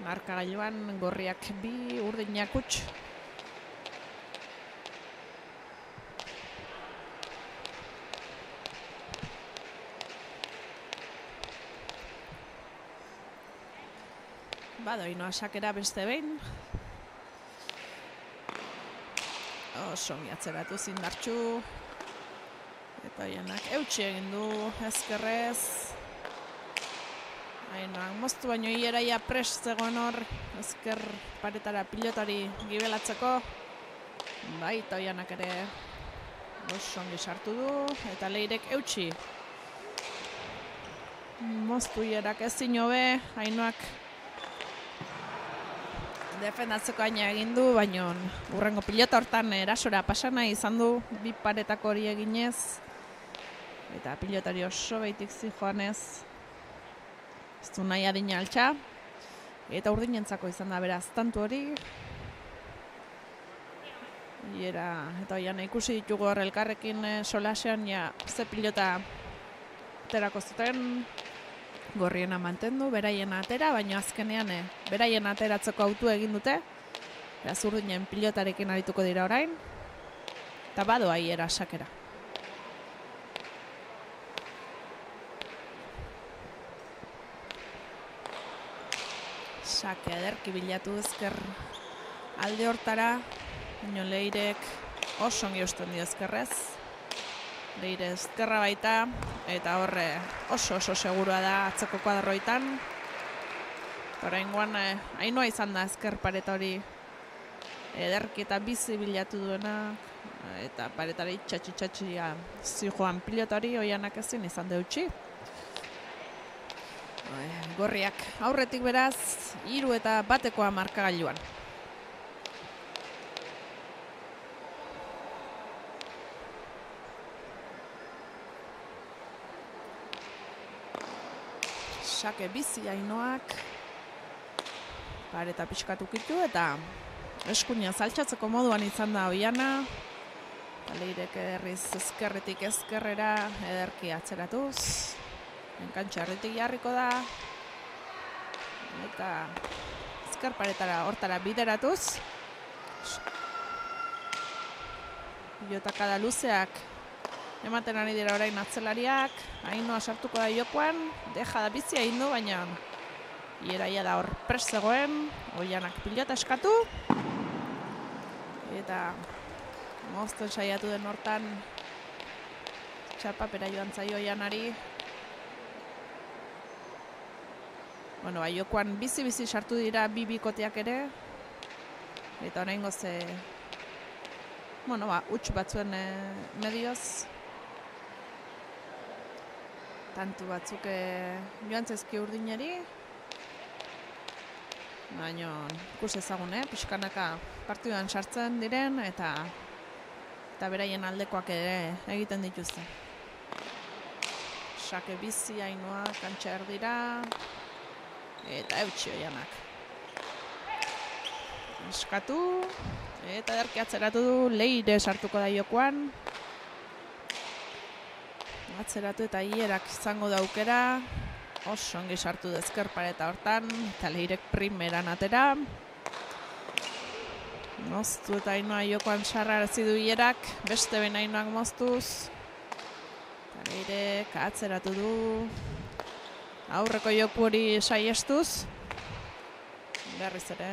Markagailuan gorriak 2, urdinak huts. Bado Ainoa sakera beste behin. Osongi atzeratu zindartxu. Eta Oianak eutsi egin du ezkerrez. Ainoak moztu baino hieraia prest zegoen hor, ezker paretara pilotari gibelatzeko. Baita Oianak ere osongi sartu du, eta Leirek eutsi. Moztu hierak ezin hobe, Ainoak defendatzeko aina egin du, baina urrengo pilota hortan erasora pasana izan du, 2 paretako hori eginez. Eta pilotari oso behitik zijoanez. Ez du nahi adina altxa. Eta urdinentzako izan da beraz tantu hori. Eta Oiana ikusi ditugu hor elkarrekin solasean, ze pilota aterako zuten. Gorriena mantendu, beraien atera, baina azkenean beraien ateratzeko autu egin dute. Beraz urdinen pilotarekin arituko dira orain. Eta badoa hiera sakera. Sake ederki bilatu ezker alde hortara, baina Leirek osongi eusten dio ezkerrez. Leire ezkerra baita, eta horre oso segurua da atzeko kuadroitan. Oraingoan Ainoa izan da ezker pareta hori ederki eta bizi bilatu duena, eta paretari txatxia zijoan pilotari Oianak ezin izan deutsi. Gorriak aurretik beraz, 3 eta 1 markagailuan. Sake bizi Ainoak pareta pixkatu kitu eta eskuina zaltsatzeko moduan izan da Oiana. Leirek ederriz ezkerretik ezkerrera ederki atzeratuz. Enkantxa herritik jarriko da. Eta ezker paretara hortara bideratuz. Pilotakada luzeak ematen ari dira orain atzelariak. Ainoa sartuko da jokoan, dejada bizi egin du, baina hieraia da hor prest zegoen. Oianak pilota eskatu. Eta mozten saiatu den hortan txapapera joan zaio Oianari. Bueno, jokoan bizi sartu dira 2 bikoteak ere. Eta oraingo huts batzuen medioz. Tantu batzuk joan zezki urdinari. Baina ikus ezagun, pixkanaka partiduan sartzen diren eta beraien aldekoak ere egiten dituzte. Sake bizi Ainoa kantxa erdira eta eutsi Oianak. Eskatu eta ederki atzeratu du, Leire sartuko da jokoan. Atzeratu eta hierak izango da aukera. Oso ongi sartu da ezker pareta hortan, eta Leirek primeran atera. Moztu eta Ainoa jokoan sarrarazi du Ierak, beste behin Ainoak moztuz. Eta Leirek atzeratu du. Aurreko joku hori saiestuz. Berriz ere.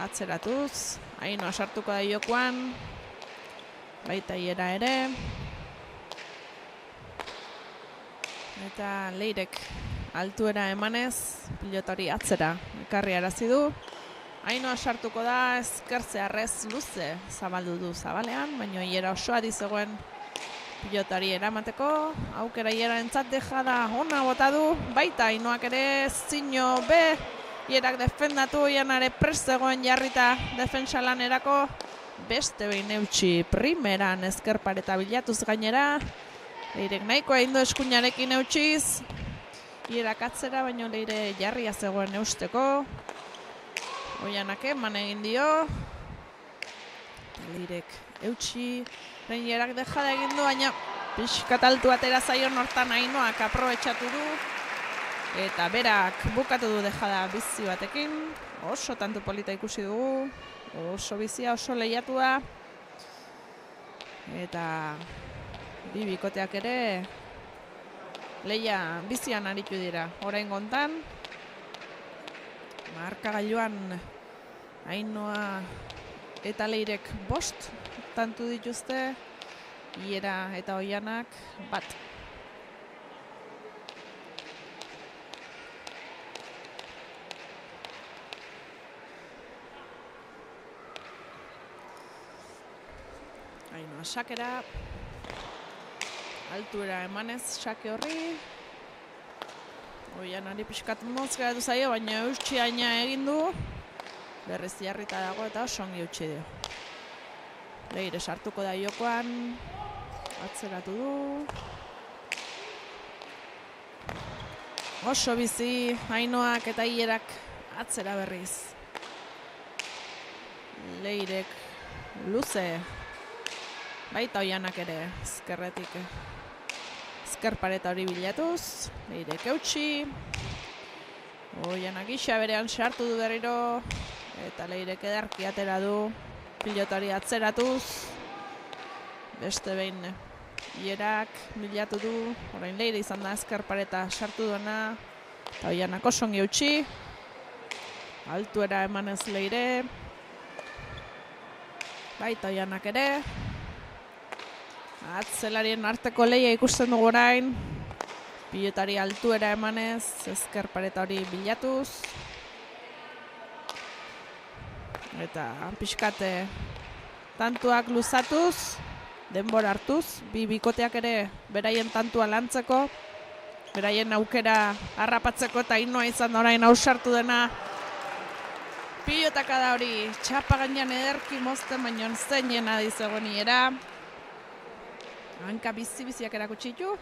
Atzeratuz. Ainoa sartuko da jokoan. Baita Iera ere. Eta Leirek altuera emanez, pilota hori atzera ekarri arazi du. Ainoa sartuko da, ezkertzearrez luze zabaldu du zabalean, baina Iera osoa dizegoen pilotari eramateko. Aukera Iera entzat dejada ona bota du, baita Ainoak ere zino be. Ierak defendatu, Ianare prest zegoen jarrita defensa lanerako. Beste behin eutxi primeran ezkerpareta bilatuz gainera. Leirek nahikoa egin du eskuinarekin eutxiz. Ierak atzera, baino Leire jarria zegoen eusteko. Oianak eman egin dio. Leirek eutxi. Ierak dejada egin du, baina pixkat altu atera zaion hortan Ainoak aprobetxatu du. Eta berak bukatu du dejada bizi batekin. Oso tantu polita ikusi dugu. Oso bizia, oso lehiatua. Eta bi bikoteak ere lehia bizian aritu dira. Orain gontan, markagailuan Ainoa eta Leirek 5 tantu dituzte, Iera eta Oianak 1. Ainoa sakera, altuera emanez sake horri. Oianari pixkat mozga edu zaio, baina eutxi aina egin du. Berriz jarrita dago eta oso ongi eutxi dio. Leire sartuko da jokoan, atzeratu du. Oso bizi, Ainoak eta Ierak atzera berriz. Leirek luze. Baita Oianak ere, ezkerretik. Ezkerpareta hori bilatuz, Leirek eutxi. Oianak gisa berean sartu du berriro. Eta Leirek ederki atera du, pilotari atzeratuz. Beste behin Ierak bilatu du. Orain Leire izan da ezkerpareta sartu duena. Eta Oianak oso ongi eutxi. Altuera emanez Leire. Baita Oianak ere. Atzelarien arteko lehia ikusten dugu orain. Pilotari altuera emanez, ezkerpareta hori bilatuz. Eta pixkate tantuak luzatuz, denbora hartuz. Bi bikoteak ere beraien tantua lantzeko. Beraien aukera harrapatzeko eta Ainoa izan orain ausartu dena. Pilotaka da hori, txapa gainean ederki mozten, baino zeinen adizegoen Iera. Hanka bizi-biziak erakutsi ditu.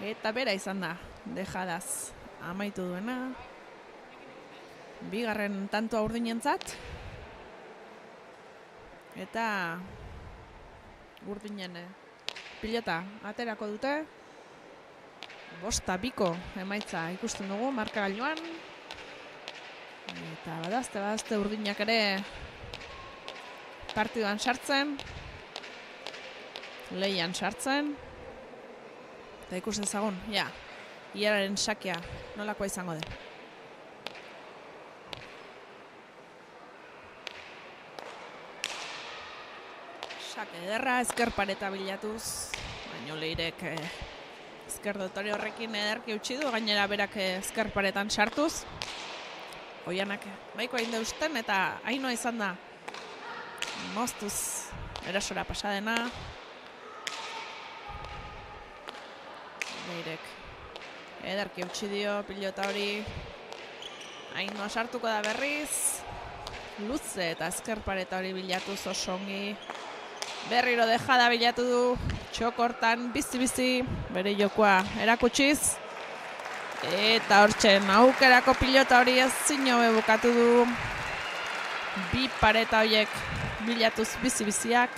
Eta bera izan da, dejadaz amaitu duena. Bigarren tantua urdinentzat. Eta urdinen pilota aterako dute. 5-2 emaitza ikusten dugu markagailuan. Eta badazte urdinak ere partiduan sartzen. Leian sartzen. Eta ikusten zagun, ja, Ieraren sakea nolakoa izango den. Sake ederra, ezkerpareta bilatuz. Baina Leirek ezker dotore horrekin ederki utzi du, gainera berak ezkerparetan sartuz. Oianak nahiko egin deusten eta Ainoa izan da moztuz erasora pasadena. Leirek ederki utzi dio pilota hori. Ainoa sartuko da berriz. Luze eta ezkerpareta hori bilatuz oso ongi. Berriro dejada bilatu du. Txokortan bizi-bizi bere jokoa erakutsiz. Eta hortzen aukerako pilota hori ez zinobe bukatu du. Bi pareta horiek bilatuz bizi-biziak.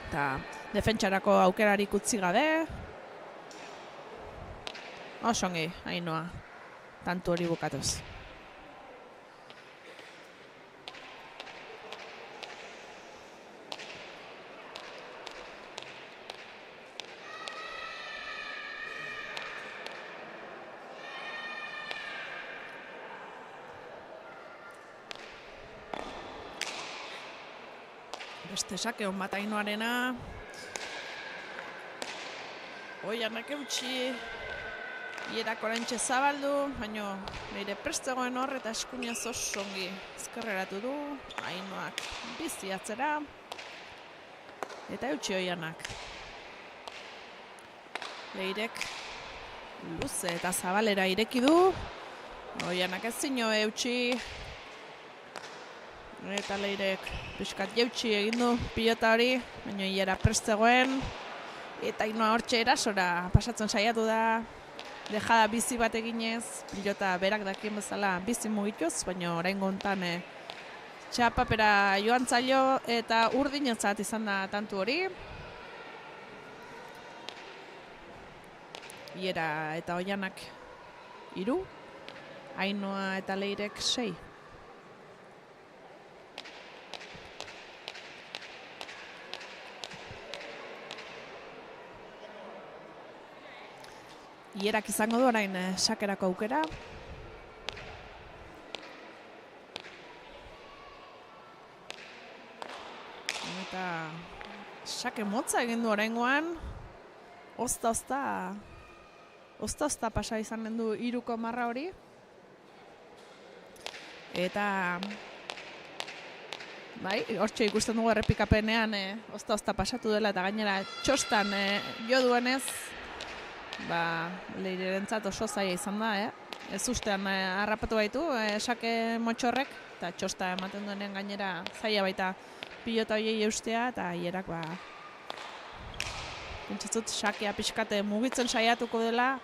Eta defentsarako aukerarik utzi gabe. Oso ongi, Ainoa, tantu hori bukatuz. Beste sake hon bat Ainoarena. Oianak eutxi. Ierak oraintxe zabaldu, baina nire prestegoen hor eta eskuinez oso ongi ezkerreratu du. Ainoak bizi atzera. Eta eutxi Oianak. Leirek luze eta zabalera ireki du. Oianak ez zino eutxi. Eta Leirek pixkat jeutxi egin du pilota hori, baina Iera prestegoen. Eta Ainoa hortxe erasora pasatzen saiatu da. Dejada bizi bat eginez, pilota berak dakien bezala bizi mugituz, baina oraingo hontan txapapera joan zailo eta urdinotzat izan da tantu hori. Iera eta Oianak 3, Ainoa eta Leirek 6. Ierak izango du orain sakerako aukera. Eta sake motza egin du oraingoan. Ozta pasa izanen du 3ko marra hori. Eta bai, hortxe ikusten dugu errepikapenean ozta pasatu dela eta gainera txostan jo duenez, Leirerentzat oso zaila izan da, Ez ustean harrapatu baitu, sake motxorrek, eta txosta ematen duenean gainera zaila baita pilota horiei eustea, eta Ierak pentsatzut sakea pixkate mugitzen saiatuko dela,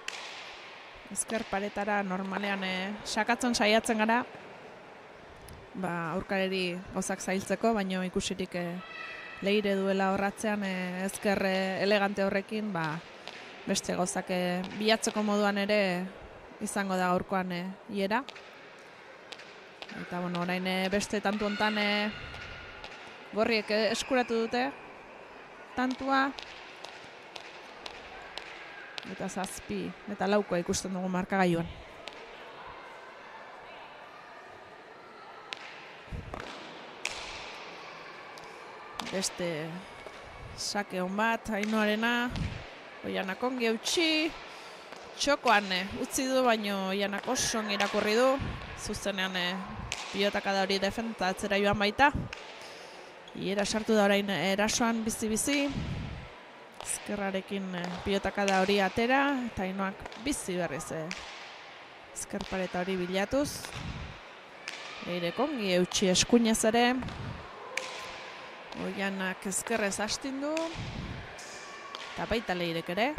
ezker paretara normalean sakatzen saiatzen gara, aurkareri gauzak zailtzeko, baina ikusirik Leire duela horratzean ezker elegante horrekin, beste gauzak bilatzeko moduan ere izango da gaurkoan Iera. Eta orain beste tantu hontan gorriek eskuratu dute tantua. Eta 7 eta 4 ikusten dugu markagailuan. Beste sake hon bat Ainoarena. Oianak ongi eutxi, txokoan utzi du, baino Oianak oso ongi irakurri du, zuzenean pilotakada hori defenta atzera joan baita. Iera sartu da orain erasoan bizi-bizi, ezkerrarekin pilotakada hori atera, eta Ainoak bizi berriz ezkerpareta hori bilatuz. Leirek ongi eutxi eskuinez ere, Oianak ezkerrez astindu. Eta baita Leirek ere.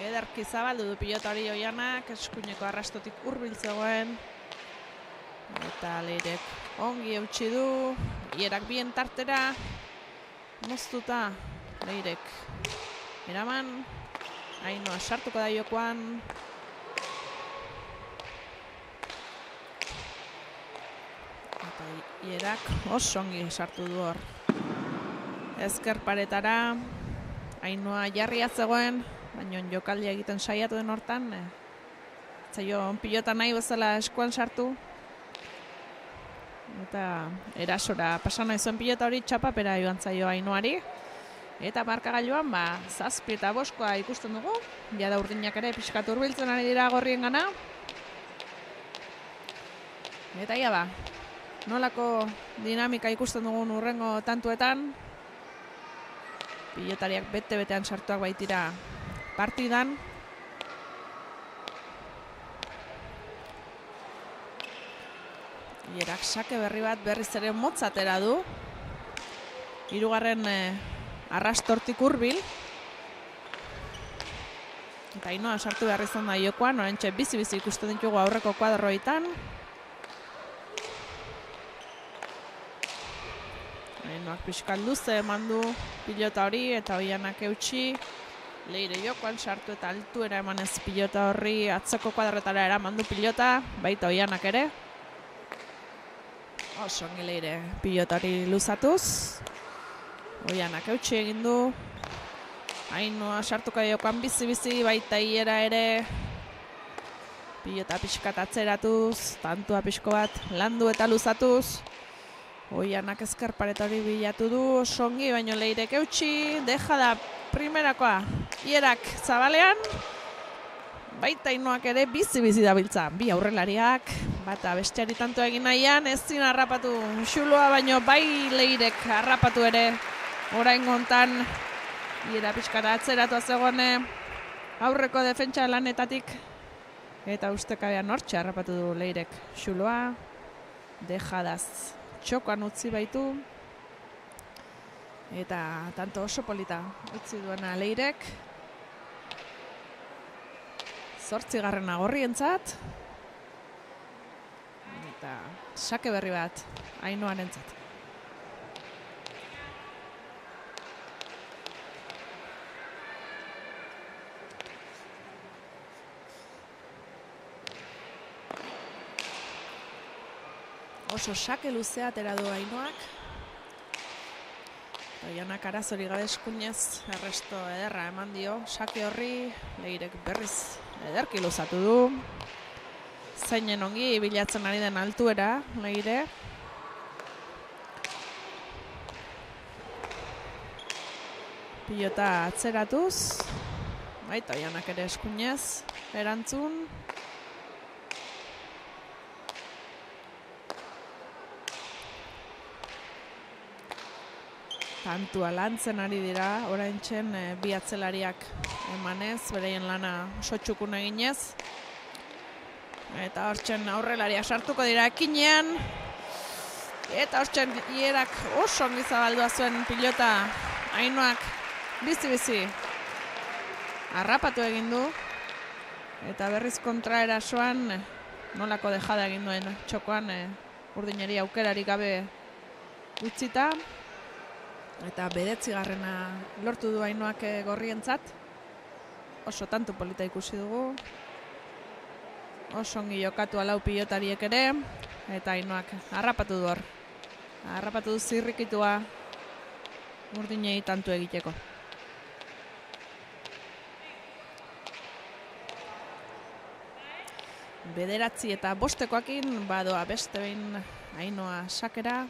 Ederki zabaldu du pilota hori Oianak, eskuineko arrastotik hurbil zegoen. Eta Leirek ongi eutxi du. Ierak bien tartera. Moztuta Leirek eraman. Ainoa sartuko da jokoan. Eta Ierak oso ongi sartu du hor. Ezker paretara. Ainoa jarria zegoen, baina jokaldia egiten saiatu den hortan. Zailo pilota nahi bezala eskuan sartu. Eta erasora pasan nahi zuen pilota hori txapapera joan zaio Ainoari. Eta markagailuan 7 eta 5 ikusten dugu. Jada urdinak ere pixkat hurbiltzen ari dira gorrien gana. Eta nolako dinamika ikusten dugun hurrengo tantuetan. Pilotariak bete-betean sartuak baitira partidan. Ierak sake berri bat berriz ere motzatera du. 3. Arrastortik hurbil. Eta Ainoa sartu behar izan da jokoan, oraintxe bizi-bizi ikusten ditugu aurreko kuadroetan. Ainoak pixkat luze eman du pilota hori eta Oianak eutxi. Leire jokoan sartu eta altuera emanez pilota horri atzeko kuadretara eraman du pilota, baita Oianak ere. Oso ongi Leire pilota hori luzatuz. Oianak eutxi egin du. Ainoa sartuko jokoan bizi-bizi, baita Iera ere. Pilota pixkat atzeratuz, tantua pixko bat landu eta luzatuz. Oianak ezker pareta hori bilatu du, songi baino Leirek eutxi, deja da primerakoa, Ierak zabalean, baita Ainoak ere bizi-bizi dabiltza, bi aurrelariak, bata besteari tanto egin nahian, ezin harrapatu Xuloa baino bai Leirek harrapatu ere, orain gontan, Iera pixkara atzeratu zegoen aurreko defentsa lanetatik, eta ustekabean hortxe harrapatu du Leirek Xuloa, dejadaz txokoan utzi baitu, eta tanto oso polita utzi duena Leirek, 8. Gorrientzat, eta sake berri bat Ainoarentzat. Oso sake luzea atera du Ainoak. Oianak arazori gabe eskuinez erresto ederra eman dio. Sake horri Leirek berriz ederki luzatu du. Zeinen ongi bilatzen ari den altuera Leire. Pilota atzeratuz. Baita Oianak ere eskuinez erantzun. Tantua lantzen ari dira, oraintzen bi atzelariak emanez, bereien lana oso txukun eginez. Eta hortzen aurrelariak sartuko dira ekinean. Eta hortzen Ierak oso ongi zabaldua zuen pilota Ainoak bizi-bizi harrapatu egin du. Eta berriz kontra erasoan nolako dejada egin duen txokoan urdinari aukerarik gabe utzita. Eta 9. Lortu du Ainoak Gorrientzat. Oso tanto polita ikusi dugu. Oso ongi jokatu alau pilotariek ere. Eta Ainoak harrapatu du hor. Harrapatu du zirrikitua urdinei tantu egiteko. Bederatzi eta bostekoakin badoa beste behin Ainoa sakera.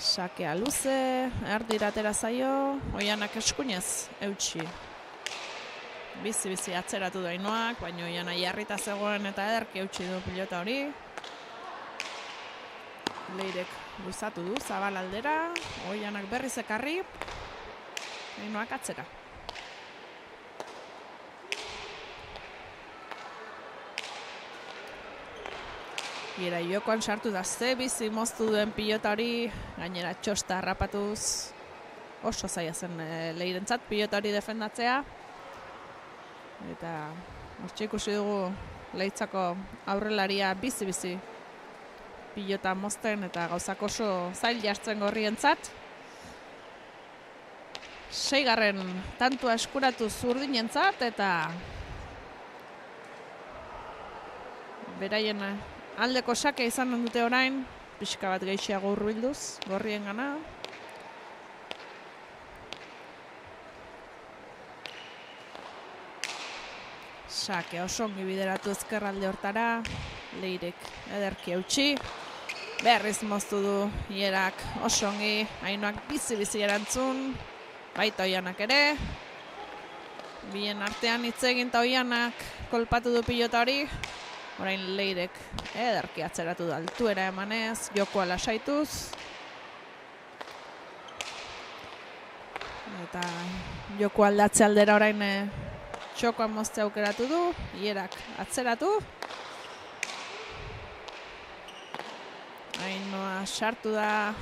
Sakea luze, erdira atera zaio, Oianak eskuinez eutxi. Bizi-bizi atzeratu du Ainoak, baina Oiana jarrita zegoen eta ederki eutxi du pilota hori. Leirek luzatu du, zabal aldera, Oianak berriz ekarri, Ainoak atzera. Iera jokoan sartu da bizi moztu duen pilota hori, gainera txosta harrapatuz oso zaila zen Leirentzat pilota hori defendatzea. Eta hortxe ikusi dugu Leitzako aurrelaria bizi-bizi pilota mozten eta gauzak oso zail jartzen Gorrientzat. 6. Tantua eskuratu Urdinentzat eta beraien aldeko sake izan dute orain, pixka bat gehiago hurbilduz Gorriengana. Sake oso ongi bideratu ezkerralde hortara, Leirek ederki eutxi. Berriz moztu du Ierak oso ongi, Ainoak bizi-bizi erantzun, baita Oianak ere. Bien artean hitz egin eta Oianak kolpatu du pilota hori. Orain Leirek ederki atzeratu da altuera emanez, jokoa lasaituz. Eta joko aldatze aldera orain txokoan mozte aukeratu du, Ierak atzeratu. Ainoa sartu da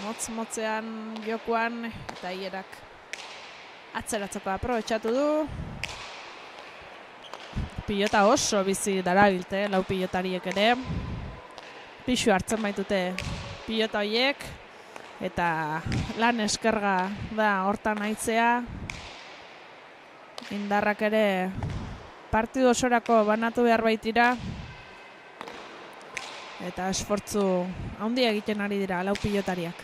motz-motzean jokoan eta Ierak atzeratzeko aprobetxatu du. Pilota oso bizi darabilte, lau pilotariek ere. Pixu hartzen baitute pilota horiek. Eta lan eskerga da hortan aitzea. Indarrak ere partidu osorako banatu behar baitira. Eta esfortzu handia egiten ari dira lau pilotariak.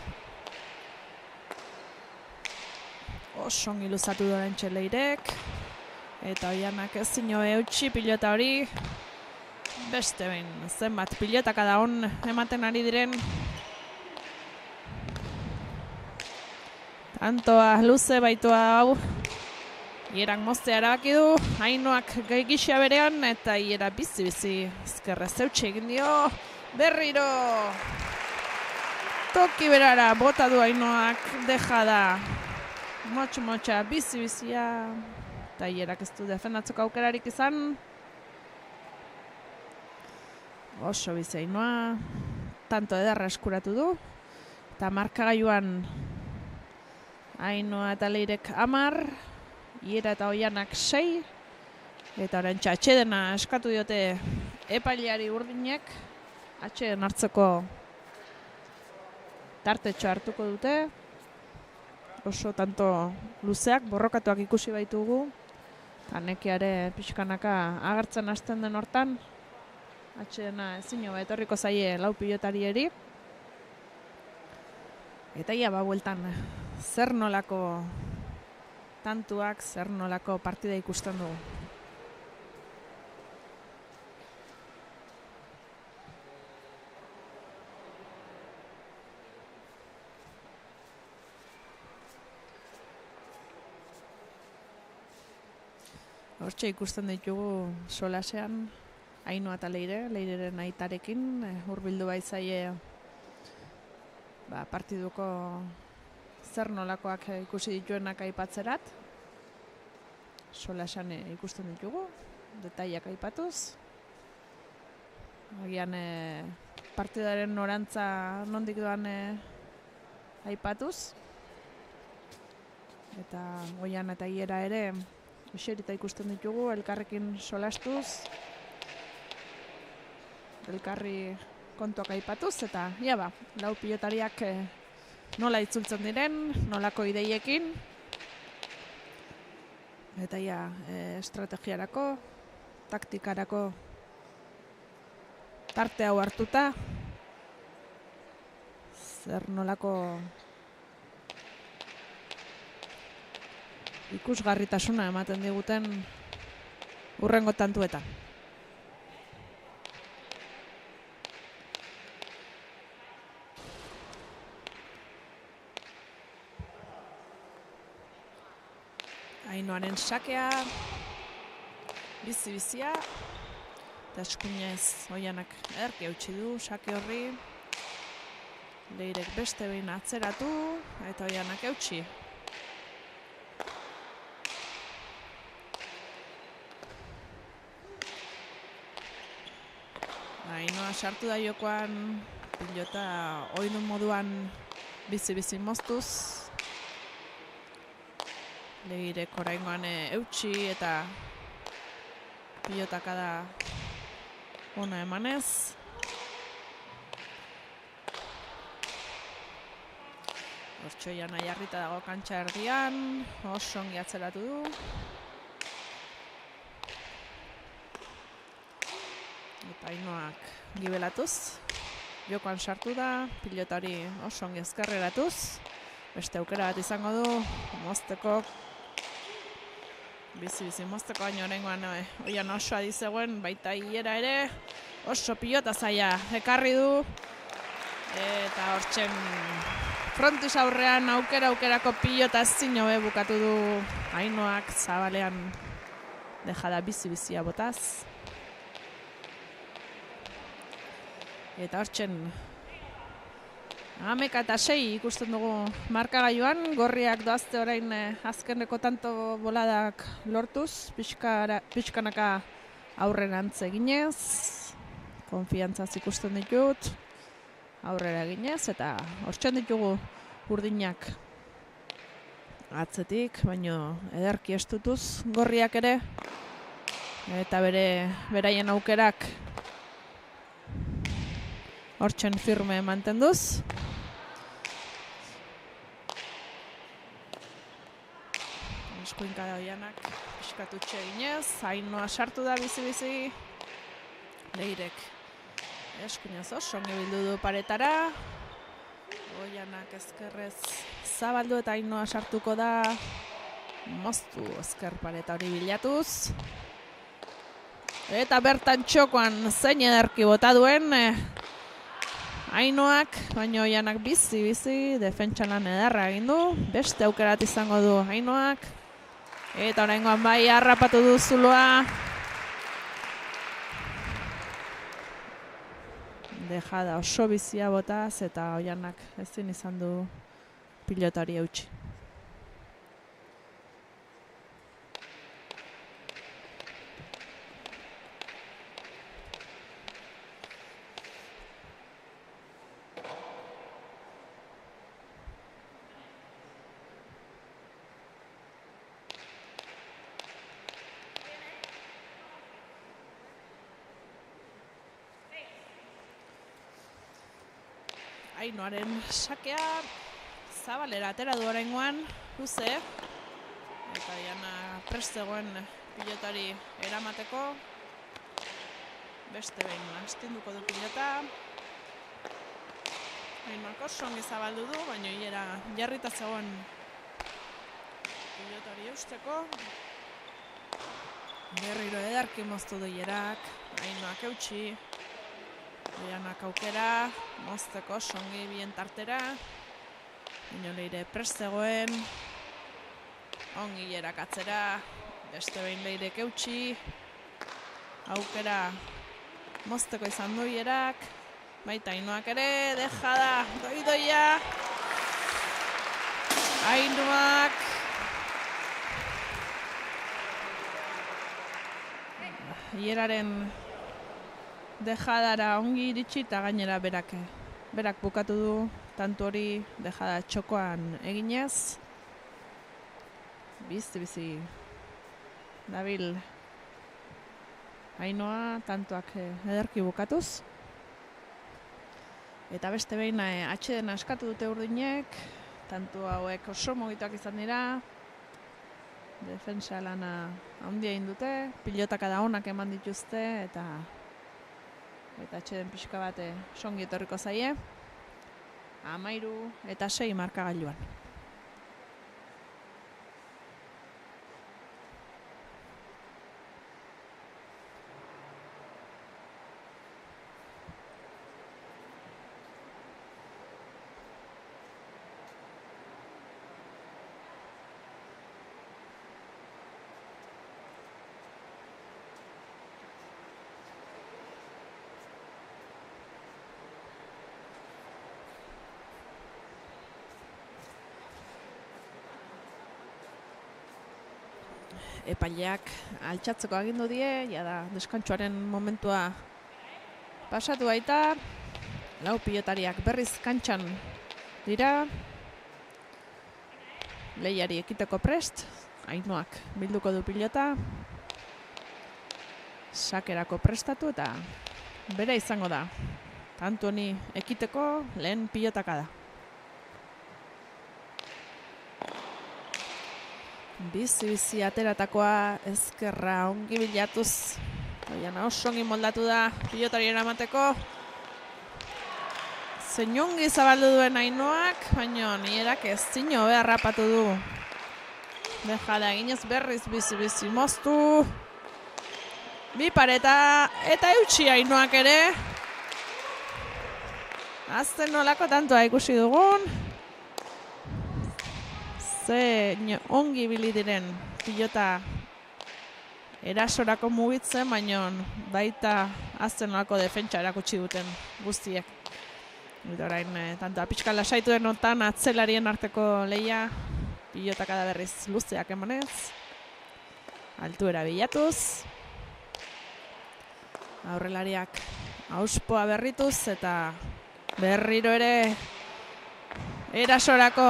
Oso ongi luzatu dorentxe Leirek. Eta Oianak ezin eutxi pilota hori. Beste behin, zenbat pilotaka da on ematen ari diren. Tantoa luze baitua hau. Ierak moztea erabaki du, Ainoak gaigixa berean, eta Iera bizi-bizi ezkerrez eutxe egin dio, berriro. Toki berara, bota du Ainoak, deja da. Motxa, bizi-bizia. Eta Ierak ez du defendatzeko aukerarik izan. Oso bizi Ainoa, tanto ederra eskuratu du. Eta markagailuan Ainoa eta Leirek 10, Iera eta Oianak 6, eta oraintxe atsedena eskatu diote epaileari urdinek, atseden hartzeko tartetxo hartuko dute, oso tanto luzeak, borrokatuak ikusi baitugu, eta nekeare pixkanaka agertzen hasten den hortan, atsedena ezin hobe etorriko zaie lau pilotarieri, eta ia bueltan zer nolako tantuak, zer nolako partida ikusten dugu. Hortxe ikusten ditugu solasean Ainoa eta Leireren aitarekin, hurbildu baitzaie partiduko zer nolakoak ikusi dituenak aipatzerat. Solasean ikusten ditugu, detaiak aipatuz. Agian partidaren norantza nondik doan aipatuz. Eta Oian eta Iera ere eserita ikusten ditugu, elkarrekin solastuz. Elkarri kontuak aipatuz, eta lau pilotariak nola itzultzen diren, nolako ideiekin. Eta estrategiarako, taktikarako tarte hau hartuta. Zer nolako ikusgarritasuna ematen diguten hurrengo tantuetan. Ainoaren sakea, bizi-bizia, eta eskuinez Oianak ederki eutsi du sake horri. Leirek beste behin atzeratu, eta Oianak eutsi. Ainoa sartu da jokoan, pilota oinu moduan bizi-bizi moztuz. Leirek oraingoan eutsi eta pilotaka da ona emanez. Hortxoian Aiarrita dago kantxa erdian, oso ongi atzeratu du. Eta Ainoak gibelatuz, jokoan sartu da, pilotari oso ongi ezkerreratuz. Beste aukera bat izango du, mozteko. Bizi-bizi mozteko, baina oraingoan Oian oso adi zegoen, baita Iera ere oso pilota zaila ekarri du. Eta hortzen frontis aurrean aukerako pilota ezin hobe bukatu du Ainoak zabalean dejada bizi-bizia botaz. Eta hortzen 11-6 ikusten dugu markagailuan, gorriak doazte orain azkeneko tanto boladak lortuz, pixkanaka aurrerantz eginez, konfiantzaz ikusten ditut, aurrera eginez, eta hortzen ditugu urdinak atzetik, baino ederki estutuz gorriak ere, eta beraien aukerak hortzen firme mantenduz. Eskuinka da Oianak piskatutxe eginez, Ainoa sartu da bizi-bizi. Leirek eskuinez oso ongi bildu du paretara. Oianak ezkerrez zabaldu eta Ainoa sartuko da. Moztu ezker pareta hori bilatuz. Eta bertan txokoan zein ederki bota duen Ainoak, baina Oianak bizi, defentsa lan ederra egin du. Beste aukerat izango du Ainoak. Eta oraingoan bai harrapatu du zuloa. Dejada oso bizia botaz eta Oianak ezin izan du pilotari eutsi. Ainoaren sakea zabalera atera du oraingoan, luze. Eta Diana prest zegoen pilotari eramateko. Beste behin astinduko du pilota. Ainoak oso ongi zabaldu du, baina hilera jarrita zegoen pilotari eusteko. Berriro ederki moztu du hilerak, Ainoak eutsi. Oianak aukera, mozteko songi bien tartera. Leire prest zegoen. Ongi hilerak atzera. Beste behin Leirek eutsi. Aukera mozteko izan du hilerak. Baita Ainoak ere, dejada, doidoia. Ainoak. Hileraren dejadara ongi iritsi eta gainera berak bukatu du tanto hori dejada txokoan eginez. Bizi dabil Ainoa tantoak ederki bukatuz. Eta beste behin atxeden askatu dute Urdinek, tanto hauek oso mugituak izan dira. Defensa lana handia egin dute, pilotakada onak eman dituzte eta atxeden pixka bat songi etorriko zaie. 13 eta 6 markagailuan. Epaileak altxatzeko agindu die, jada deskantsuaren momentua pasatu baita. Lau pilotariak berriz kantxan dira. Lehiari ekiteko prest, Ainoak bilduko du pilota. Sakerako prestatu eta bere izango da. Tantu honi ekiteko lehen pilotaka da. Bizi ateratakoa ezkerra ongi bilatuz. Oiana oso ongi moldatu da pilotari eramateko. Zein ongi zabaldu duen Ainoak, baina nierak ez zino beharrapatu du. Dejada eginez berriz bizi moztu. Bi pareta eta eutsi Ainoak ere. Azten nolako tantoa ikusi dugun. Zein ongi bili diren pilota erasorako mugitzen, baina baita azten nolako defentsa erakutsi duten guztiek. Eta orain, tantoa pixka lasaitu denotan atzelarien arteko lehia, pilotaka da berriz luzeak emanez, altuera bilatuz, aurrelariak auspoa berrituz eta berriro ere erasorako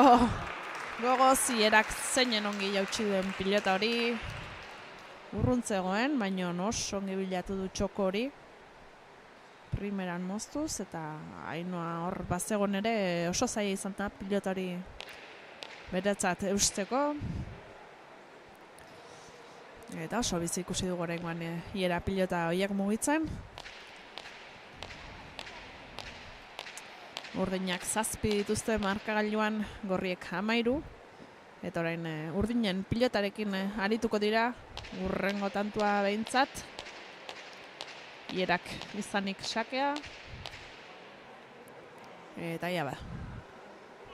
gogoz hierak zeinen ongi jautsi duen pilota hori urruntzegoen, baina oso ongi bilatu du txoko hori. Primeran moztuz eta Ainoa hor bazegon ere oso zaila izan da pilotari beretzat eusteko. Eta oso bizi ikusi dugu oraingoan hiera pilota horiek mugitzen. Urdinak 7 dituzte markagailuan, gorriek 13. Eta orain Urdinen pilotarekin arituko dira, urrengo tantua behintzat. Ierak izanik sakea. Eta ia ba.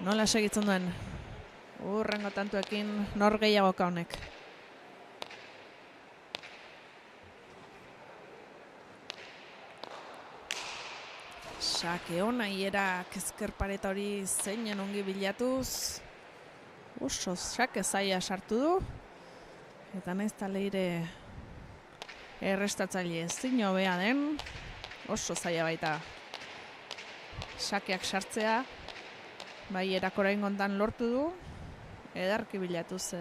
Nola segitzen duen urrengo tantuekin nor gehiagoka honek. Sake ona Ierak ezker pareta hori zeinen ongi bilatuz. Oso sake zaila sartu du. Eta nahiz ta Leire errestatzaile ezin hobea den. Oso zaila baita sakeak sartzea. Bai, Ierak oraingontan lortu du. Ederki bilatuz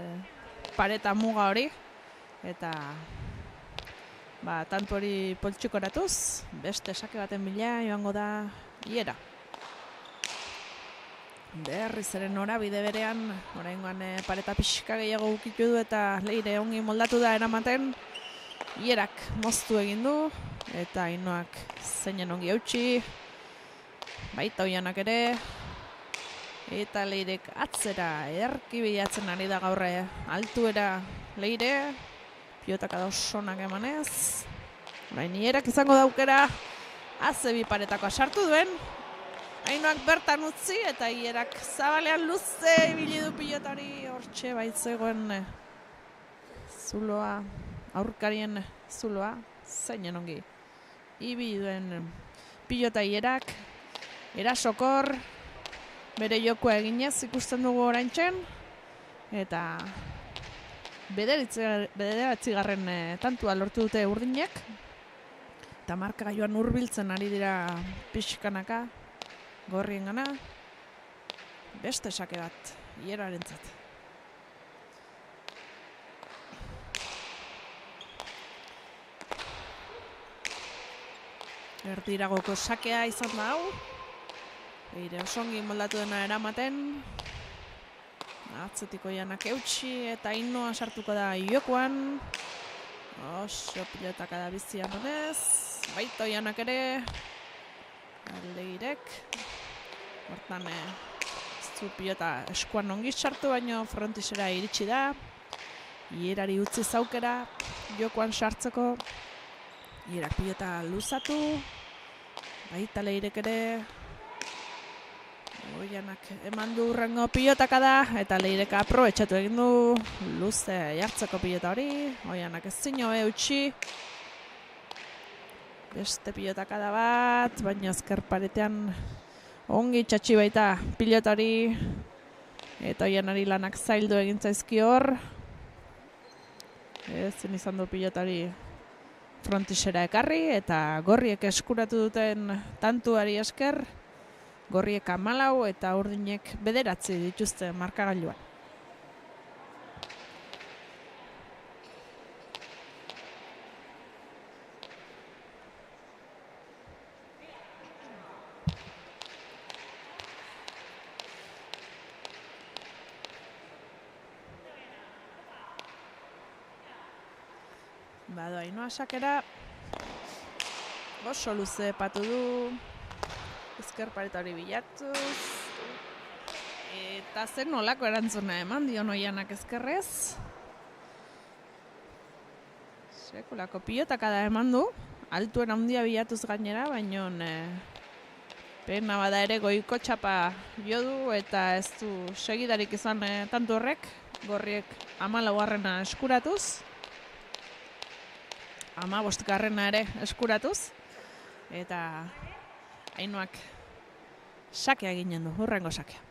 pareta muga hori. Eta tanto hori poltsikoratuz, beste sake baten bila joango da Iera. Berriz ere norabide berean, oraingoan pareta pixka gehiago ukitu du eta Leire ongi moldatu da eramaten. Ierak moztu egin du, eta Ainoak zeinen ongi eutsi. Baita Oianak ere. Eta Leirek atzera ederki bilatzen ari da gaur altuera Leire. Pilotak adosonak emanez. Orain Ierak izango daukera. Aze bi paretakoa sartu duen. Ainoak bertan utzi eta Ierak zabalean luze ibili du pilotari. Hortxe baitzegoen zuloa, aurkarien zuloa, zeinen ongi. Ibili duen pilota Ierak. Erasokor. Bere jokoa eginez ikusten dugu oraintzen. Eta bederatzigarren tantua lortu dute urdinek. Eta markagailuan hurbiltzen ari dira pixkanaka, gorriengana. Beste sake bat, Ierarentzat. Erdiragoko sakea izan da hau. Leire osongi moldatu dena eramaten. Atzetik Oianak eutsi eta Ainoa sartuko da jokoan. Oso pilotaka da bizia monez. Baita Oianak ere. Leirek. Hortan zu pilota eskuan ongi sartu, baino frontisera iritsi da. Ierari utzi zaukera jokoan sartzeko. Ierak pilota luzatu. Baita Leirek ere. Oianak eman du urrengo pilotaka da, eta Leirek aprobetxatu egin du luze jartzeko pilota hori. Oianak ezin hobe eutsi. Beste pilotaka da bat, baina ezker paretean ongi txatxi baita pilota hori. Eta Oianari lanak zaildu egin zaizki hor. Ezin izan du pilotari frontisera ekarri, eta gorriek eskuratu duten tantuari esker. Gorriek 14 eta urdinek 9 dituzte markagailuan. Bado Ainoa sakera. Oso luze patu du. Ezker pareta hori bilatuz. Eta zen nolako erantzuna eman dion Oianak ezkerrez. Sekulako pilotaka da eman du. Altuen handia bilatuz gainera, baino pena bada ere goiko txapa jo du eta ez du segidarik izan tantu horrek. Gorriek 14garrena eskuratuz. 15garrena ere eskuratuz. Eta Ainoak sakea ginen du, hurrengo sakea.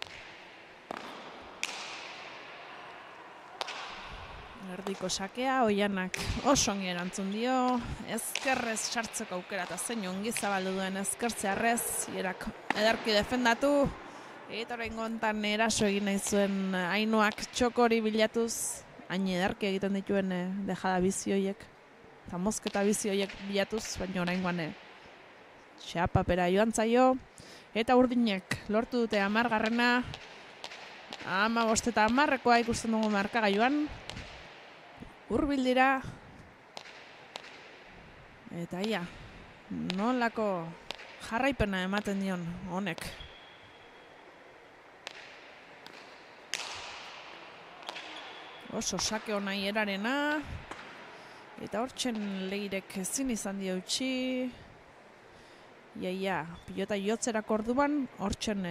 Erdiko sakea, Oianak oso ongi erantzun dio. Ezkerrez sartzeko aukera eta zein ongi zabaldu duen ezkertzearrez. Ierak ederki defendatu. Eta oraingoan eraso egin nahi zuen Ainoak txokori bilatuz. Hain ederki egiten dituen dejada bizi horiek. Eta mozketa bizi horiek bilatuz, baina oraingoan txapapera joan zaio. Eta urdinek lortu dute 10garrena. 15 eta 10rekoa ikusten dugu markagailuan. Hurbil dira. Eta ia, nolako jarraipena ematen dion honek. Oso sake ona Ierarena. Eta hortzen Leirek ezin izan dio utzi. Iaia, pilota jotzerako orduan, hortzen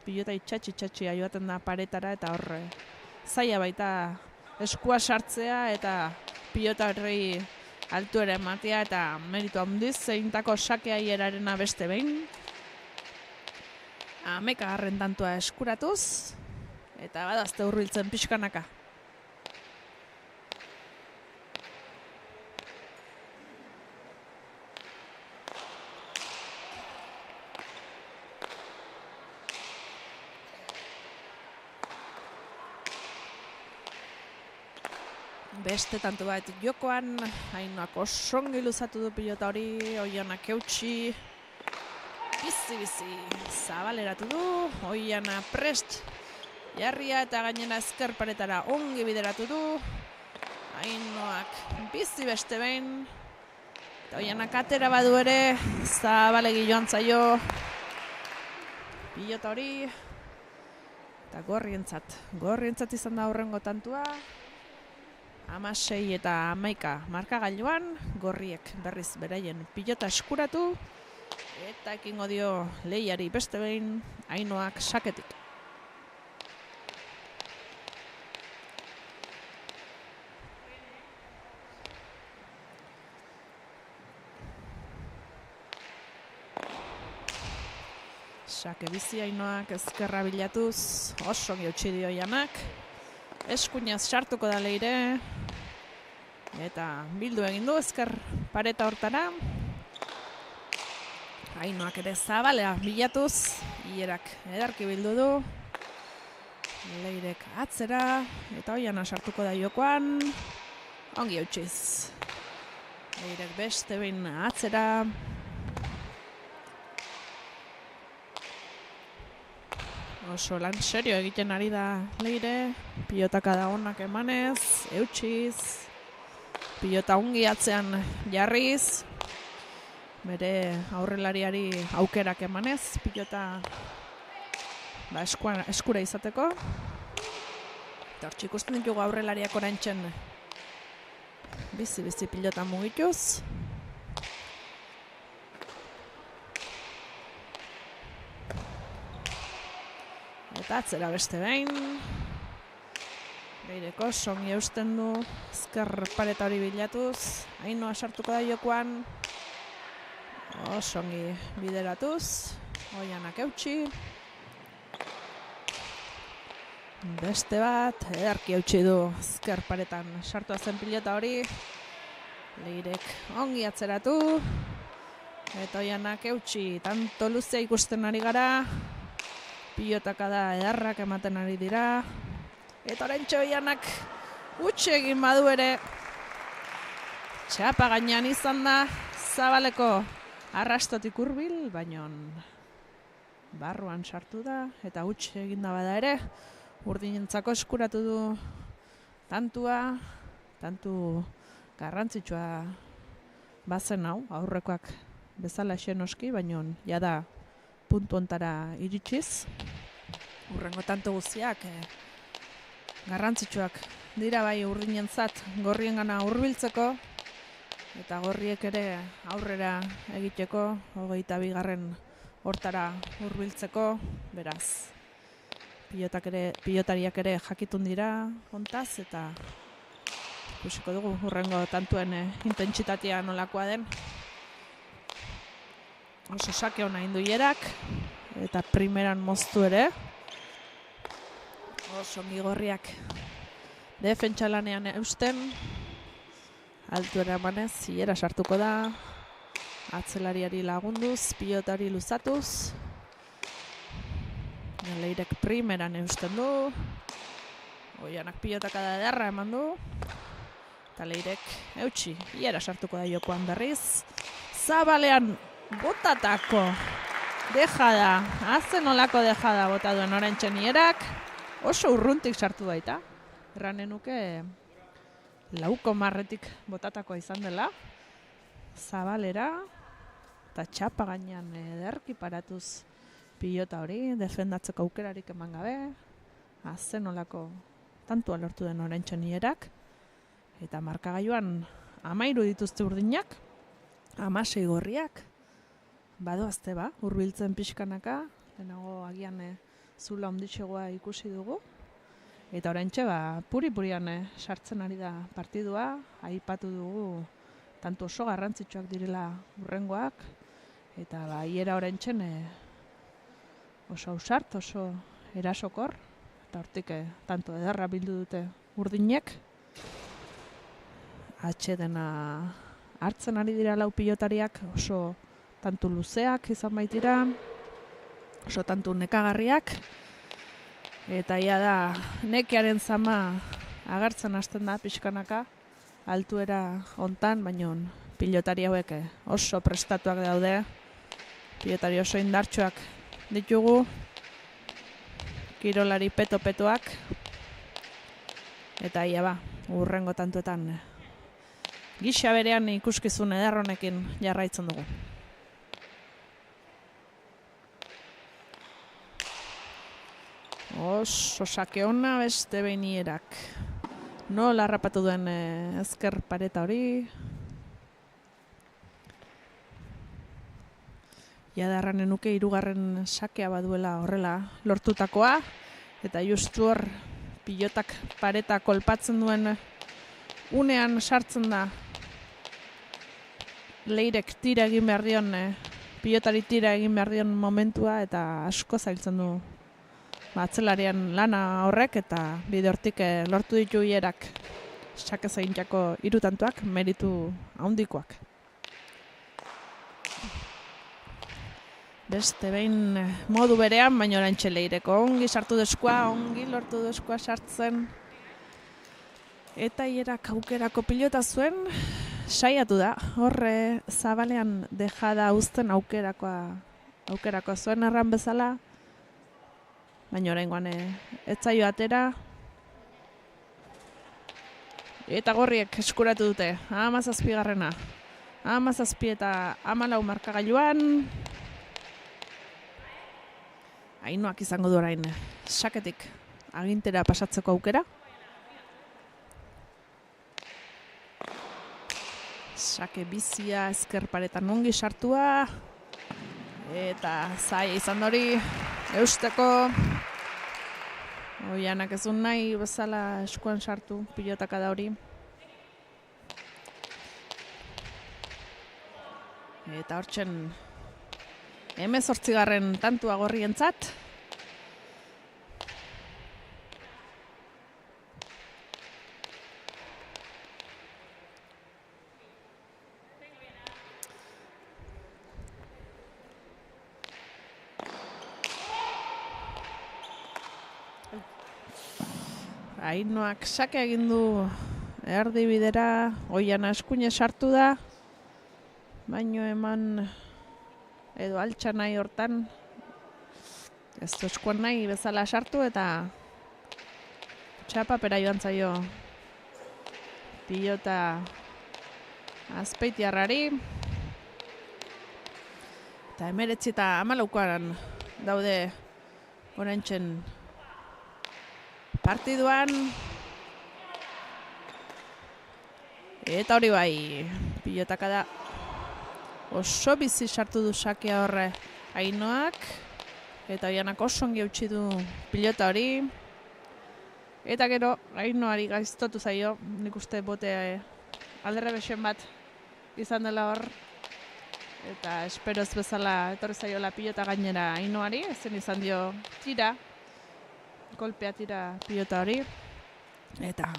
pilota itxatxi joaten da paretara eta horre. Zaila baita eskua sartzea eta pilota horrei altu ere ematea eta meritu handiz, zeintako sakea hierarena beste behin. 11. tantua eskuratuz, eta badazte hurbiltzen pixkanaka. Beste tantu bat jokoan, Ainoak osongi luzatu du pilota hori, Oianak eutxi, bizi, zabaleratu du, Oiana prest, jarria eta gainera ezker paretara ongi bideratu du, Ainoak bizi beste behin, eta Oianak atera badu ere, zabalegi joan zaio, pilota hori, eta gorrientzat izan da horrengo tantua, 16 eta 11 markagailuan, Gorriek berriz beraien pilota eskuratu eta ekingo dio lehiari beste behin Ainoak saketik. Sake bizi Ainoak ezkerra bilatuz, oso eutsi dio Oianak. Eskuinaz sartuko da Leire eta bildu egin du ezker pareta hortara. Ainoak ere zabalea bilatuz, hierak edarki bildu du. Leirek atzera eta Oiana sartuko da jokoan. Ongi eutxiz. Leirek beste behin atzera. Oso lan serio egiten ari da Leire, pilotaka da onak emanez, eutxiz, pilota ongi atzean jarriz, bere aurrelariari aukerak emanez, pilota eskura izateko. Eta hortxe ikusten ditugu aurrelariak oraintzen bizi pilota mugituz. Eta atzera beste behin. Leireko songi eusten du, ezker pareta hori bilatuz. Ainoa sartuko da jokoan. Songi bideratuz. Oianak eutxi. Beste bat, edarki eutxi du ezker paretan sartua zen pilota hori. Leirek ongi atzeratu. Eta Oianak eutxi, tanto luzea ikusten ari gara. Pilotaka da edarrak ematen ari dira. Eta oraintxe Oianak utxe egin badu ere. Txapa gainean izan da, zabaleko arrastotik hurbil, baina barruan sartu da. Eta utxe egin da bada ere, urdinentzako eskuratu du tantua. Tantu garrantzitsua bazen hau, aurrekoak bezala xenoski, baina jada puntu ontara iritsiz. Urrengo tanto guztiak garrantzitsuak dira bai urdinentzat Gorriengana hurbiltzeko eta Gorriek ere aurrera egiteko 22. hortara hurbiltzeko, beraz pilotariak ere jakitun dira hontaz eta ikusiko dugu urrengo tantuen intentsitatea nolakoa den. Oso sake hona indu hierak, eta primeran moztu ere. Oso Gorriak defentsa lanean eusten. Altuera emanez, hiera sartuko da. Atzelariari lagunduz, pilotari luzatuz. Leirek primeran eusten du. Oianak pilotaka da edarra eman du. Eta Leirek eutxi, hiera sartuko da jokoan berriz. Zabalean botatako dejada, hazen olako dejada bota duen oraintzen hierak, oso urruntik sartu baita. Erranen nuke lauko marretik botatakoa izan dela. Zabalera eta txapa gainean ederki paratuz pilota hori, defendatzeko aukerarik eman gabe. Hazen olako tantua lortu den oraintzen hierak. Eta markagailuan 13 dituzte urdinak, 16 gorriak. Badoazte hurbiltzen pixkanaka, lehenago agian zula onditxegoa ikusi dugu. Eta oraintxe puri-purian sartzen ari da partidua, aipatu dugu tanto oso garrantzitsuak direla hurrengoak, eta hiera oraintxen oso ausart, oso erasokor, eta hortik tanto ederra bildu dute urdinek. Atxedena hartzen ari dira lau pilotariak, oso tantu luzeak izan baitira, oso tantu nekagarriak, eta ia da nekearen zama agertzen hasten da pixkanaka, altuera hontan, baino pilotari hauek oso prestatuak daude, pilotari oso indartsuak ditugu, kirolari peto-petoak, eta ia hurrengo tantuetan gisa berean ikuskizun ederronekin jarraitzen dugu. Oso sake ona beste behierak. Nola harrapatu duen ezker pareta hori. Jadarranen nuke 3. sakea baduela horrela lortutakoa. Eta justu hor pilotak pareta kolpatzen duen unean sartzen da. Leirek tira egin behar dion, pilotari tira egin behar dion momentua eta asko zailtzen du atzelarian lana horrek eta bide hortik lortu ditu hierak sake zaintzako 3 tantuak, meritu handikoak. Beste behin modu berean, baina oraintxe Leireko ongi sartu deskua, ongi lortu deskua sartzen. Eta hierak aukerako pilota zuen, saiatu da, horre zabalean dejada uzten aukerako zuen erran bezala, baina oraingoan ez zaio atera. Eta gorriek eskuratu dute, 17. 17 eta 14 markagailuan. Ainoak izango du orain saketik agintera pasatzeko aukera. Sake bizia ezker paretan ongi sartua. Eta zaila izan hori eusteko. Oianak ezun nahi bezala eskuan sartu pilotaka da hori. Eta hortzen 18. tantua gorrientzat. Ainoak sake egin du erdibidera, Oiana eskuine sartu da, baino eman edo altxa nahi hortan, ez du eskuan nahi bezala sartu eta txapapera joan zaio pilota Azpeitiarrari. Eta 19 eta 14 daude oraintzen partiduan. Eta hori bai, pilotaka da oso bizi sartu du sakea horre Ainoak. Eta Oianak oso ongi eutsi du pilota hori. Eta gero Ainoari gaiztotu zaio, nik uste bote alderre besen bat izan dela hor. Eta espero ez bezala etorri zaiola pilota gainera Ainoari, ezen izan dio tira. Kolpea tira pilota hori. Eta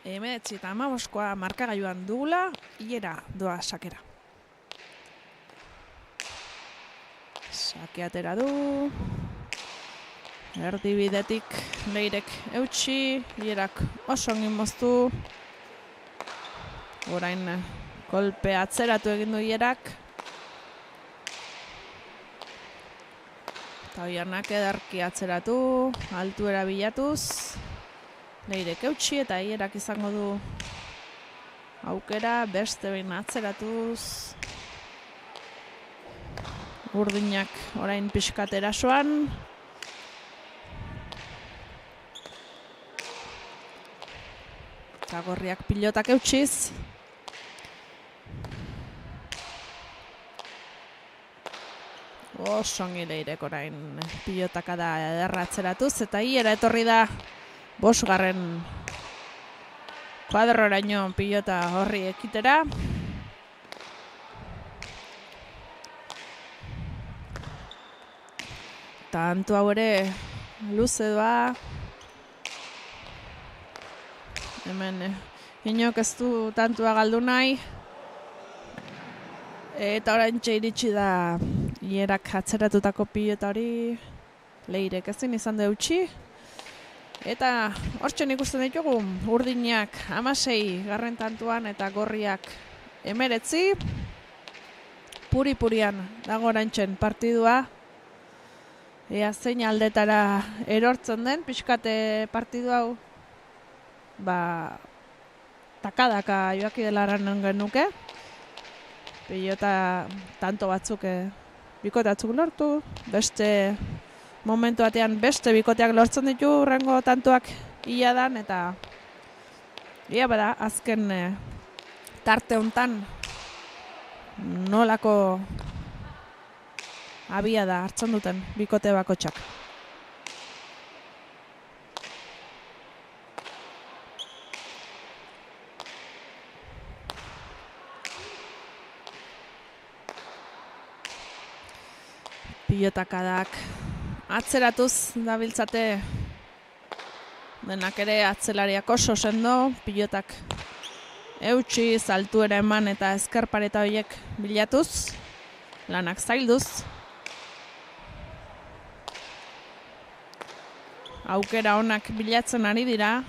19 eta 15 markagailuan dugula, hiera doa sakera. Sake atera du. Erdibidetik Leirek eutsi, hierak oso ongi moztu. Orain kolpea atzeratu egin du hierak. Eta Oianak edarki atzeratu, altuera bilatuz. Leirek eutsi eta hierak izango du aukera, beste behin atzeratuz. Urdinak orain pixkat erasoan. Eta gorriak pilotak eutsiz. Osongi Leirek orain pilotaka da ederra atzeratuz, eta hiera etorri da 5. kuadroraino pilota horri ekitera. Tanto hau ere luze doa. Hemen inok ez du tantua galdu nahi. Eta oraintxe iritsi da hierak atzeratutako pilota hori. Leirek ezin izan da eutsi. Eta hortzen ikusten ditugu urdinak 16 garren tantuan eta gorriak 19. Puri-purian dago oraintzen partidua. Ea zein aldetara erortzen den, pixkate partidu hau takadaka joaki delaran genuke. Pilota tanto batzuk bikotatzuk lortu, beste momentu batean beste bikoteak lortzen ditu hurrengo tantoak iladan, eta ia bada azken tarte hontan nolako abia da hartzen duten bikote bakotxak. Pilotakadak atzeratuz dabiltzate, denak ere atzelariak oso sendo, pilotak eutsi, altuera eman eta ezkerpareta horiek bilatuz, lanak zailduz. Aukera onak bilatzen ari dira.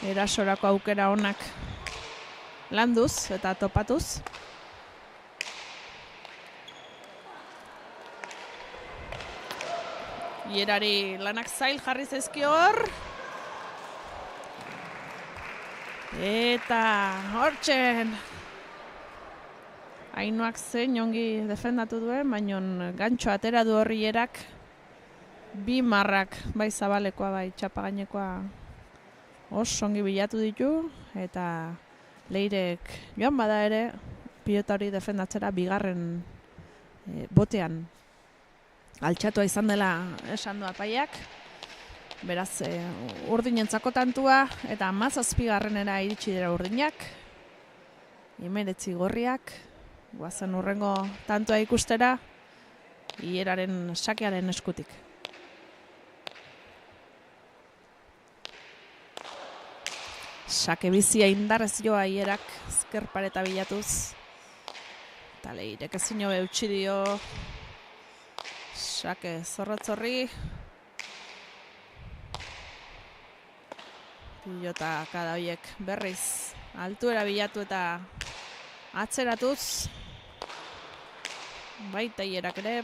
Erasorako aukera onak landuz eta topatuz. Hierari lanak zail jarri zaizkio hor. Eta hortzen Ainoak zein ongi defendatu duen, baina gantxo atera du horri hierak. 2 marrak, bai zabalekoa, bai txapagainekoa oso ongi bilatu ditu, eta Leirek joan bada ere pilota hori defendatzera 2. botean altxatua izan dela esan du apaiak. Beraz, urdinentzako tantua, eta 17. iritsi dira urdinak, 19 gorriak, guazen urrengo tantua ikustera, hieraren sakearen eskutik. Sake bizia indarrez joa hierak, ezkerpareta bilatuz. Eta Leirek ezin hobe eutsi dio. Sake zorrotzorri. Pilota kada horiek berriz altuera bilatu eta atzeratuz. Baita hierak ere.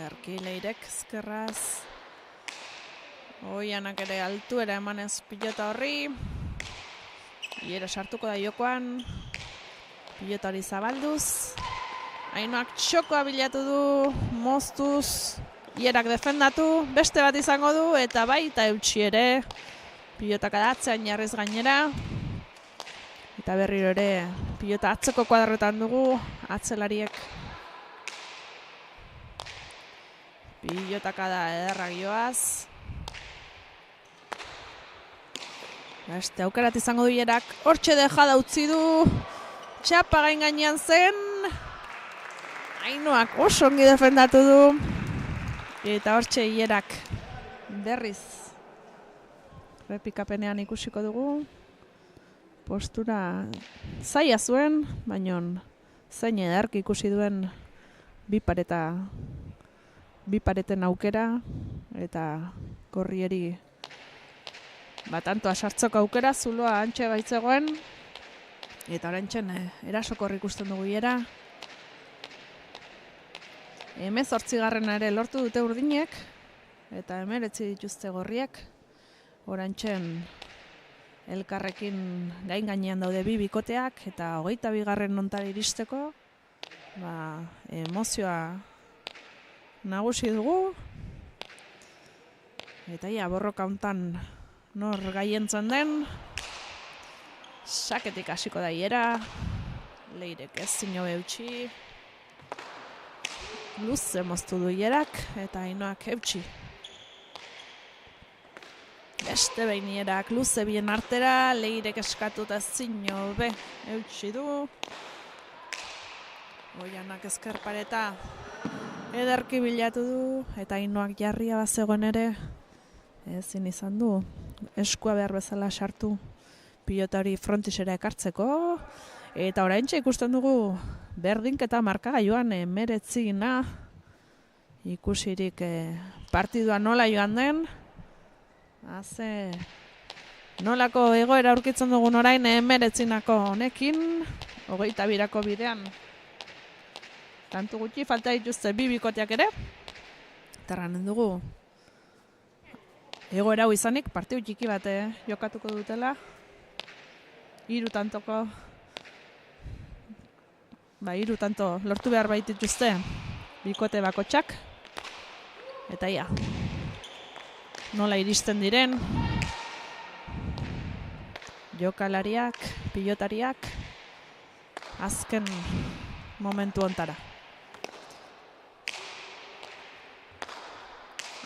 Erki Leirek ezkerraz. Oianak ere altuera emanez pilota horri. Hiera sartuko da jokoan. Pilota hori zabalduz. Ainoak txokoa bilatu du, moztuz. Hierak defendatu, beste bat izango du, eta baita eutsi ere. Pilota kadatzean jarriz gainera. Eta berriro ere pilota atzeko kuadrotan dugu, atzelariek. Pilota kada ederrak joaz. Beste aukerat izango du hierak, hortxe dejada utzi du, txapagain gainean zen, Ainoak oso ongi defendatu du, eta hortxe hierak berriz repikapenean ikusiko dugu, postura zaila zuen, baina zein edarki ikusi duen bi pareten aukera, eta gorrieri tantoa sartzoko aukera, zuloa antxe baitzegoen, eta oraintzen erasokorri ikusten dugu hiera. 18. ere lortu dute urdinek, eta 19 dituzte gorriek. Oraintzen elkarrekin gainean daude 2 bikoteak, eta 22. nontara iristeko, emozioa nagusi dugu. Eta borroka hontan nor gaientzen den, saketik hasiko da hiera, Leirek ez zino eutxi. Luze moztu du Ierak eta Ainoak eutxi. Beste behin Ierak luze bien artera, Leirek eskatuta zino be eutxi du. Oianak ezkerpareta ederki bilatu du eta Ainoak jarria bazegoen ere ezin izan du. Eskua behar bezala sartu pilotari frontisera ekartzeko. Eta oraintxe ikusten dugu berdinketa markagailuan 19 ikusirik partidua nola joan den. Haze nolako egoera aurkitzen dugun orain 19 honekin, 22ko bidean. Tantu gutxi falta dituzte bi bikoteak ere. Terranen dugu egoera hau izanik partidu txiki bat jokatuko dutela. 3 tantoko 3 tanto lortu behar baitituzte bikote bakotxak. Eta ia, nola iristen diren jokalariak, pilotariak azken momentu ontara.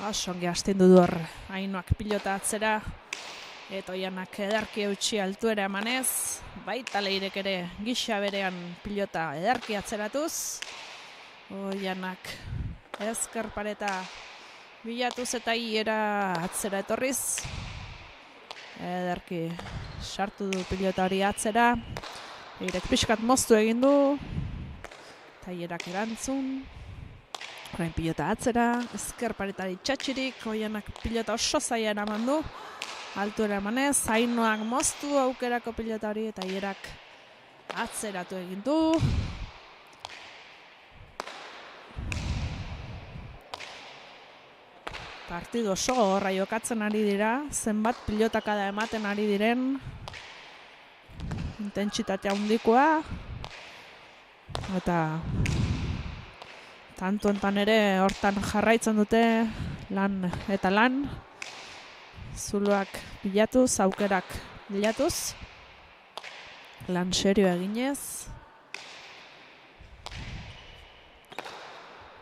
Osongi astindu du hor Ainoak pilota atzera. Eta Oianak ederki eutxi altuera emanez, baita Leirek ere gisa berean pilota ederki atzeratuz. Oianak ezkerpareta bilatuz eta Iera atzera etorriz. Ederki sartu du pilota hori atzera. Leirek pixkat moztu egin du. Eta Ierak erantzun. Orain pilota atzera, ezkerparetari txatxirik, Oianak pilota oso zaila eraman du. Altuera emanez, Ainoak moztu aukerako pilota hori eta Ierak atzeratu egin du. Partidu oso gogorra jokatzen ari dira, zenbat pilotakada ematen ari diren. Intentsitatea handikoa. Eta tanto enten ere hortan jarraitzen dute lan eta lan. Zuloak bilatuz, aukerak bilatuz. Lan serio eginez.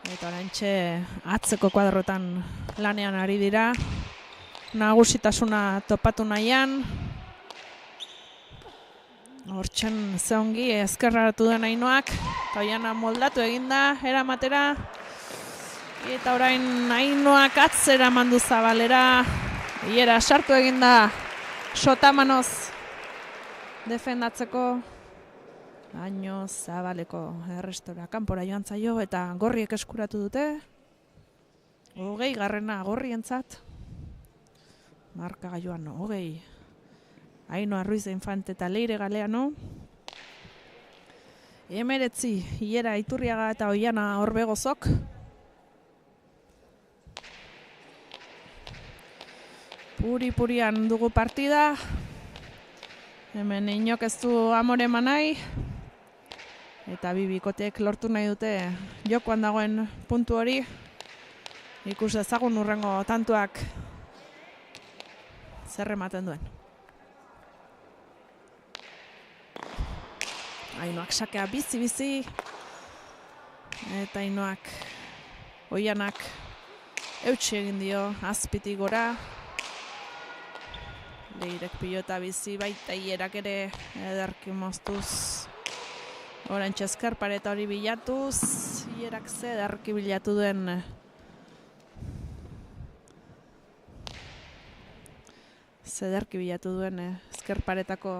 Eta oraintxe atzeko kuadrotan lanean ari dira. Nagusitasuna topatu nahian. Hortxen zeongi ezkerraratu den Ainoak. Eta Oiana moldatu eginda eramatera. Eta orain Ainoak atzera mandu zabalera. Iera sartu eginda sotamanoz defendatzeko. Aino zabaleko errestora kanpora joan zaio eta gorriek eskuratu dute. 20. gorrientzat. Markagailuan 20. Ainoa Ruiz de Infante eta Leire Galeano. 19 Iera Iturriaga eta Oiana Orbegozok. Puri-purian dugu partida. Hemen inok ez du amore eman nahi. Eta bi bikoteek lortu nahi dute jokoan dagoen puntu hori. Ikus ezagun urrengo tantuak zer ematen duen. Ainoak sakea bizi-bizi. Eta Ainoak Oianak eutsi egin dio azpitik gora. Leirek pilota bizi baita Ierak ere ederki moztuz. Orantxe ezkerpareta hori bilatuz. Ierak ze ederki bilatu duen. Zederki bilatu duen ezkerparetako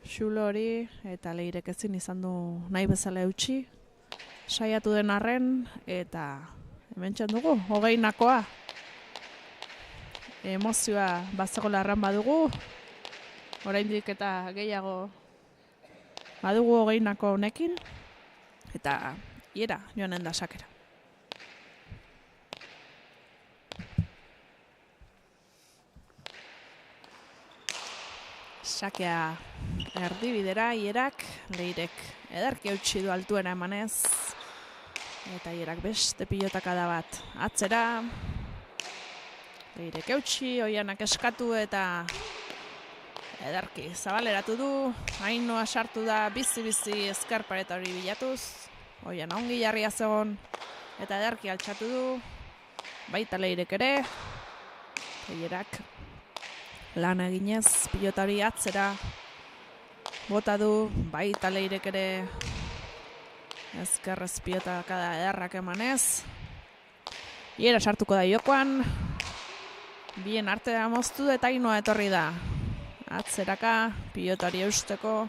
xulo hori. Eta Leirek ezin izan du nahi bezala eutsi. Saiatu den arren eta hemen dugu 20. Emozioa bazegoela erran badugu. Oraindik eta gehiago badugu 20. honekin. Eta Iera joanen da sakera. Sakea erdibidera Ierak. Leirek ederki eutsi du altuera emanez. Eta Ierak beste pilotakada bat atzera. Leirek eutsi, Oianak eskatu eta Ederki, zabaleratu du, Ainhoa sartu da bizi-bizi ezker pareta hori bilatuz. Oian ongi jarria zegon, eta ederki altxatu du, baita Leirek ere. Leirak lan eginez, pilota hori atzera bota du, baita Leirek ere ezkerrez pilota kada ederrak emanez. Iera sartuko da jokoan, bien artea moztu eta Ainhoa etorri da. Atzeraka, pilotari eusteko,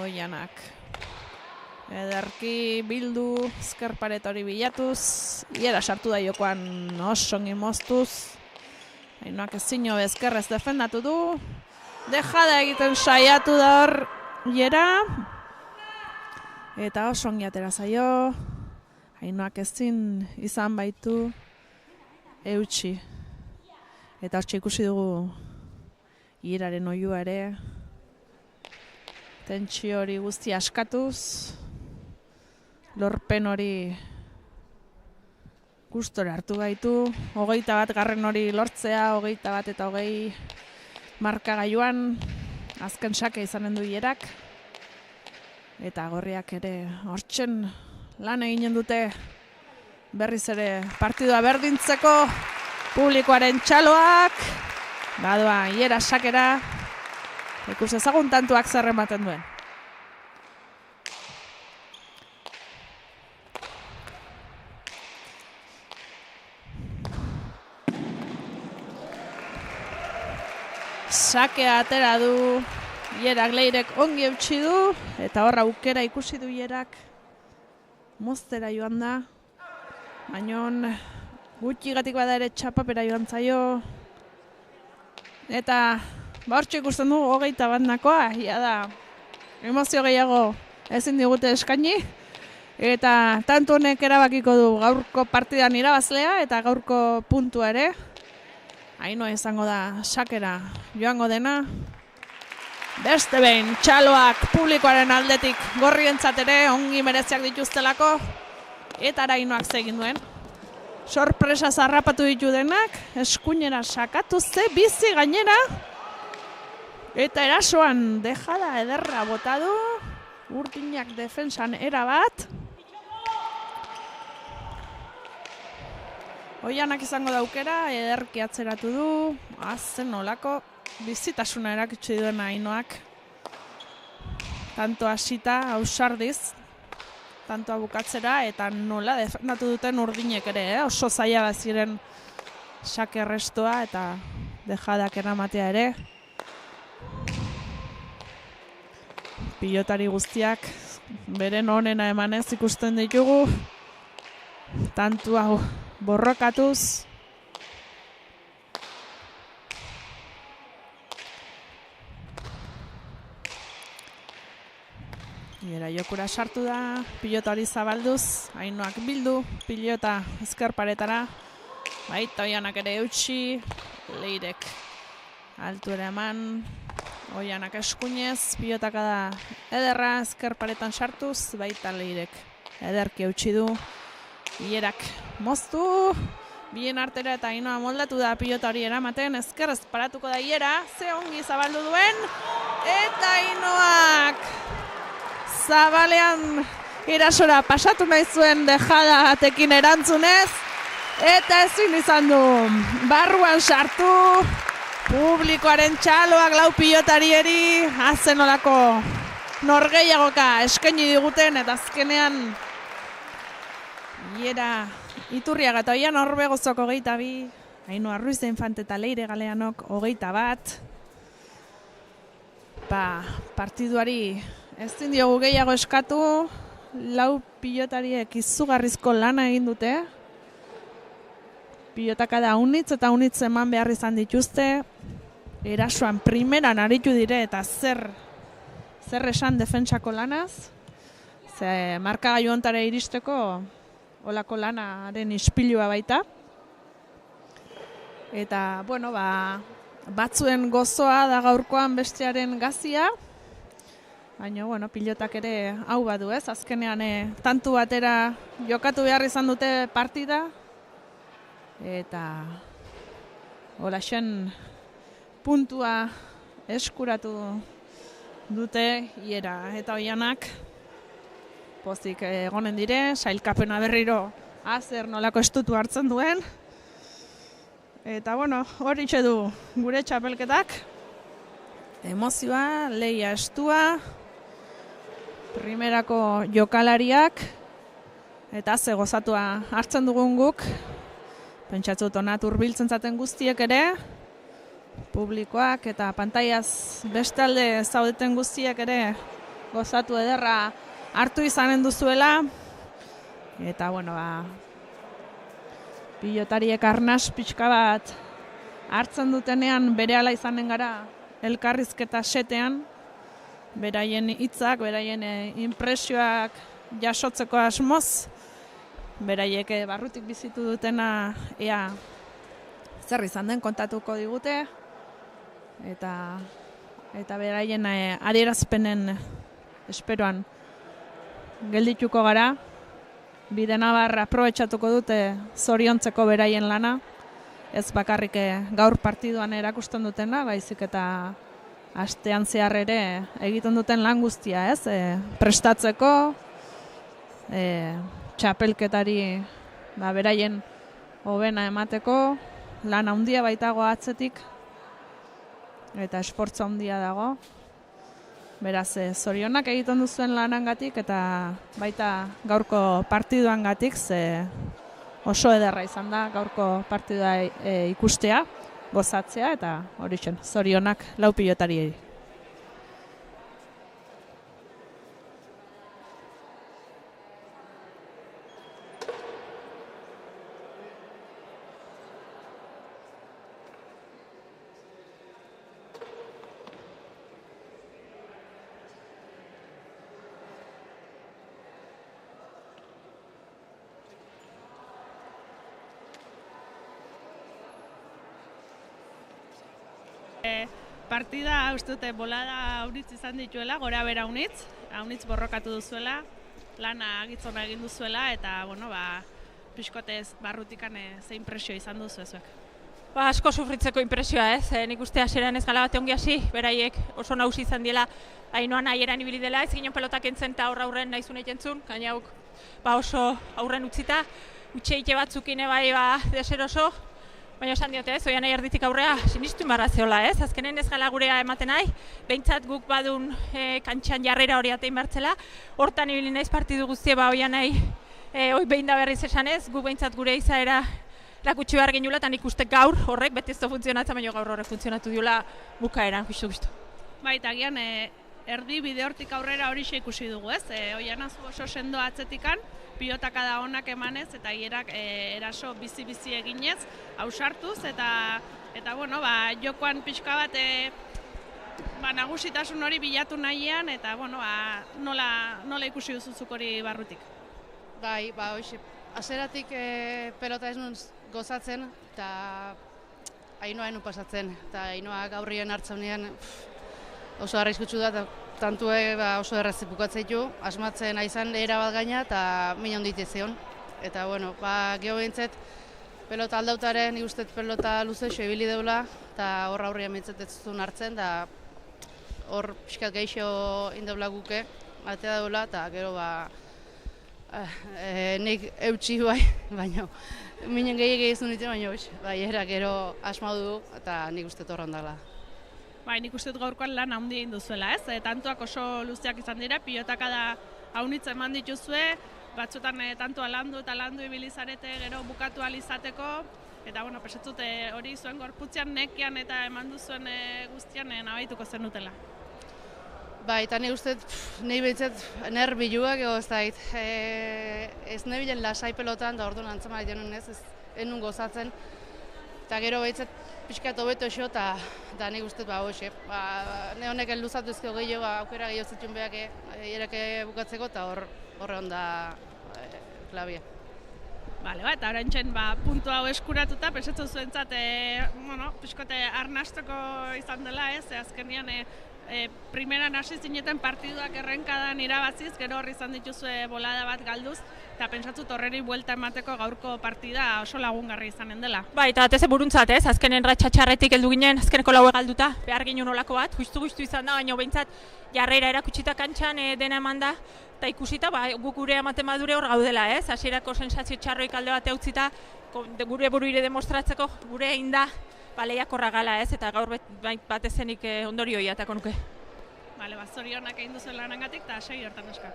Oianak. Ederki bildu, ezker paret hori bilatuz, iera sartu da jokoan oso ongi moztuz. Ainhoak ezin hobe ezkerrez defendatu du, dejada egiten saiatu da hor iera, eta oso ongi atera zaio, Ainhoak ezin izan baitu eutsi. Eta hortxe ikusi dugu Ieraren oihua ere, tentsio hori guzti askatuz, lorpen hori gustora hartu gaitu, 21 garren hori lortzea, 21 eta 20 markagailuan, azken sake izanen du Ierak, eta gorriak ere hortzen lan eginen dute berriz ere partidua berdintzeko, publikoaren txaloak, badoa Iera sakera, ikus ezagun tantuak zer ematen duen. Sakea atera du, Ierak Leirek ongi eutsi du, eta horra aukera ikusi du Ierak, moztera joan da, baina gutxigatik bada ere txapapera joan zaio, eta hortxe ikusten du 21 nakoa, ia da, emozio gehiago ezin digute eskaini, eta tanto honek erabakiko du gaurko partidan irabazlea eta gaurko puntua ere. Ainhoa izango da sakera joango dena. Beste behin txaloak publikoaren aldetik gorrientzat ere ongi mereziak dituztelako, eta Ainhoak zegin duen. Sorpresa zarrapatu ditu denak, eskuinera sakatu ze bizi gainera, eta erasoan dejada ederra bota du, urdinak defensan erabat. Oianak izango daukera, ederki atzeratu du, azen olako bizitasuna erakutsi duen Ainhoak. Tanto hasita, ausardiz, tantoa bukatzera, eta nola defendatu duten urdinek ere, oso zaila ziren sake restoa eta dejadak eramatea ere. Pilotari guztiak beren onena emanez ikusten ditugu, tantu hau borrokatuz. Iera jokura sartu da, pilota hori zabalduz, Ainhoak bildu, pilota ezker paretara, baita Oianak ere eutsi, Leirek altuera eman, Oianak eskuinez, pilotaka da ederra ezker paretan sartuz, baita Leirek ederki eutsi du, Ierak moztu, bien artera eta Ainhoa moldatu da pilota hori eramaten, ezkerrez paratuko da Iera, ze ongi zabaldu duen, eta Ainhoak zabalean erasora pasatu nahi zuen dejada atekin erantzunez, eta ezin izan du barruan sartu, publikoaren txaloak lau pilotarieri, azen olako norgeiagoka eskaini diguten, eta azkenean Iera Iturriaga eta Oian Orbegozok 22, Ainhoa Ruiz de Infante eta Leire Galeanok 21, partiduari ezin diogu gehiago eskatu, lau pilotariek izugarrizko lana egin dute. Pilotaka da unitz eta unitz eman behar izan dituzte. Erasoan primeran aritu dire eta zer esan defentsako lanaz. Ze markagailu hontara iristeko olako lanaren ispilua baita. Eta, bueno, batzuen gozoa da gaurkoan bestearen gazia. Baina, bueno, pilotak ere hau badu ez, azkenean tantu batera jokatu behar izan dute partida. Eta holaxen puntua eskuratu dute iera eta Oianak pozik egonen dire, sailkapena berriro azer nolako estutu hartzen duen. Eta bueno, hori du gure txapelketak. Emozioa, lehia estua, primerako jokalariak, eta ze gozatua hartzen dugun guk. Pentsatzut onat hurbiltzen zaten guztiek ere, publikoak eta pantaiaz bestalde zaudeten guztiek ere gozatu ederra hartu izanen duzuela. Eta bueno, pilotariek arnas pixka bat hartzen dutenean berehala izanen gara elkarrizketa setean, beraien hitzak, beraien inpresioak jasotzeko asmoz, beraiek barrutik bizitu dutena ea zer izan den kontatuko digute, eta beraien adierazpenen esperoan geldituko gara. Bidenabar aprobetxatuko dute zoriontzeko beraien lana, ez bakarrik gaur partiduan erakusten dutena, baizik eta astean zehar ere egiten duten lan guztia, ez? Prestatzeko, txapelketari beraien hobena emateko, lan handia baitago atzetik, eta esfortzu handia dago. Beraz, zorionak egiten duzuen lanangatik eta baita gaurko partiduangatik, ze oso ederra izan da gaurko partidua ikustea, gozatzea, eta hori zen, zorionak lau pilotariei. Partida uste dute bolada aunitz izan dituela, gora bera aunitz borrokatu duzuela, lana gitzona egin duzuela, eta bueno, pixkotez barrutikan ze impresio izan duzu ezuek. Asko sufritzeko impresioa, ez? Nik uste hasieran ez gala bate ongi hasi, beraiek oso nagusi izan diela, Ainoan ahieran ibili dela, ez ginen pelotak entzen eta aurren nahizun eikentzun, gaina hauk oso aurren utzita, utxeite batzukine deseroso, baina esan diote ez, Oian erditik aurrea sinistu inbarra zeola, ez? Azkenen ez gala gurea ematen nahi, behintzat guk badun kantxan jarrera hori atein bartzela, hortan ibili naiz partidu guztie Oian nahi, behin da berriz esan ez, guk behintzat gure izaera lakutsi behar genula, eta nik uste gaur horrek, beti ez da funtzionatzen, baina gaur horrek funtzionatu diola bukaeran, justu. Baita, gian, erdi bide hortik aurrera hori ikusi dugu, ez? Oian azu oso sendo atzetikan, pilotaka da onak emanez, eta hierak eraso bizi-bizi eginez, hausartuz, eta bueno, jokoan pixka bat nagusitasun hori bilatu nahian, eta bueno, nola ikusi duzuzuk hori barrutik? Bai, hoxe, hasieratik pelota ez nuen gozatzen, eta Ainoa enu pasatzen, eta Ainoa gaurrien hartzaunean oso arrizkutsu da, eta tantue oso erraz bukatzeitu, asmatzen aizan era bat gaina, eta mina ondite zeon. Eta bueno, geho behintzet, pelota aldautaren, ikustet pelota luzeixo ibili deula, eta hor aurrian behintzet ez zuen hartzen, eta hor pixkat geixo indeula guke, atea deula, eta gero nik eutxi baina minen gehiagik egizun ditu, baina era gero asmau du, eta nik uste torran dela. Nik uste gaurkoan lan handi egin duzuela, ez? Tantuak oso luzeak izan dira, pilotaka da haunitza eman dituzue, batzutan tantua landu eta landu ibilizarete gero bukatu alizateko, eta bueno, pesetzut hori zuen gorputzean nekian eta eman duzuen guztian nabaituko zen dutela. Eta nik uste, nahi behitzet nerbiluak ego ez da, ez nebilen lasai pelotan, da orduan antzama genuen ez enun gozatzen, eta gero behitzet pixkat hobeto esio, eta nik uste, hoxe, ne honek luzatu ezkeo gehiago, aukera gehiago zituen behak erake bukatzeko, eta horre onda klabia. Eta oraintzen puntu hau eskuratuta, pensatzen zuentzat, pixkote arnasteko izan dela ez, azkenean primeran hasi zineten partiduak errenkadan irabaziz, gero horri izan dituzue bolada bat galduz, eta pentsatzut horreri buelta emateko gaurko partida oso lagungarri izanen dela. Bai, eta batez buruntzat, ez? Azkenen ratxatxarretik heldu ginen, azkeneko laue galduta, behar ginen olako bat, justu izan da, baina behintzat jarrera erakutsita kantxan dena eman da, eta ikusita, guk gure ematen badure hor gaudela, ez? Hasierako sensazio txarroik alde bate utzita, gure buruire demostratzeko, gure egin da, lehiakorra gala, ez? Eta gaur batez zenik ondorioa jatako nuke. Bale, zorionak egin duzu lanangatik, eta segi hortan eskak.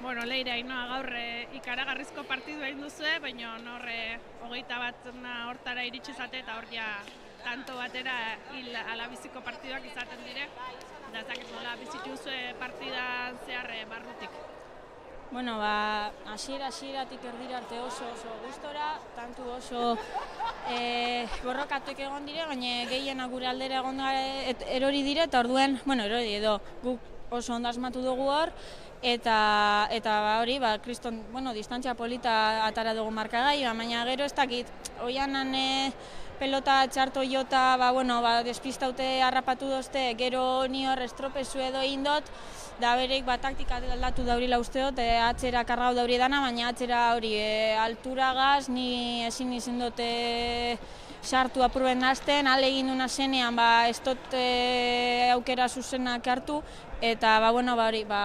Bueno, Leire, Ainhoa, gaur ikaragarrizko partidu egin duzue, baina horre 21 hortara iritsi zate eta hor ja tanto batera alabiziko partiduak izaten dire, da ezakit nola bizitu duzue partidan zehar barrutik. Bueno, hasieratik erdira arte oso gustora, tantu oso borrokatuek egon dire, baina gehiena gure aldera egon erori dire, eta orduen, erori edo, guk oso ondo asmatu dugu hor, eta hori, kriston, distantzia polita atara dugu markagai, baina gero ez dakit, oianan pelota txarto jota, despistaute harrapatu dozte, gero ni hor estropezu edo indot, da bereik taktika aldatu daurila usteot, atzera kargau dauri dana, baina atzera hori alturagaz, ni ezin izin dute sartu apurben nazten, ale egin duna zenean ez dut aukera zuzenak hartu, eta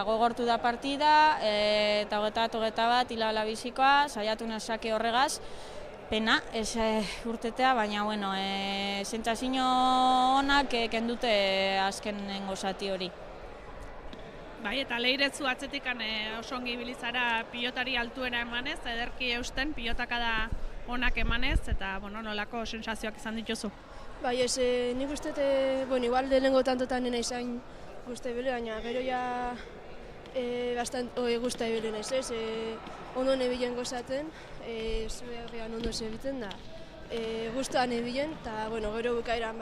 gogortu da partida, eta 21 hilabela bizikoa, saiatu nazake horregaz, pena, ez urtetea, baina, sentsazio onak kendute azkenengo zati hori. Bai, eta Leiretzu atzetik oso ongi ibilizara pilotari altuera emanez, ederki eusten pilotaka da onak emanez, eta nolako sensazioak izan dituzu? Bai, nik uste, igual lehenengo tantotan nena izan guzti ebile, baina gero ja guzti ebile naiz, ez? Ondo nebilen gozaten, zuberrean ondo zebiten da. Guztuan nebilen, eta gero bukaeran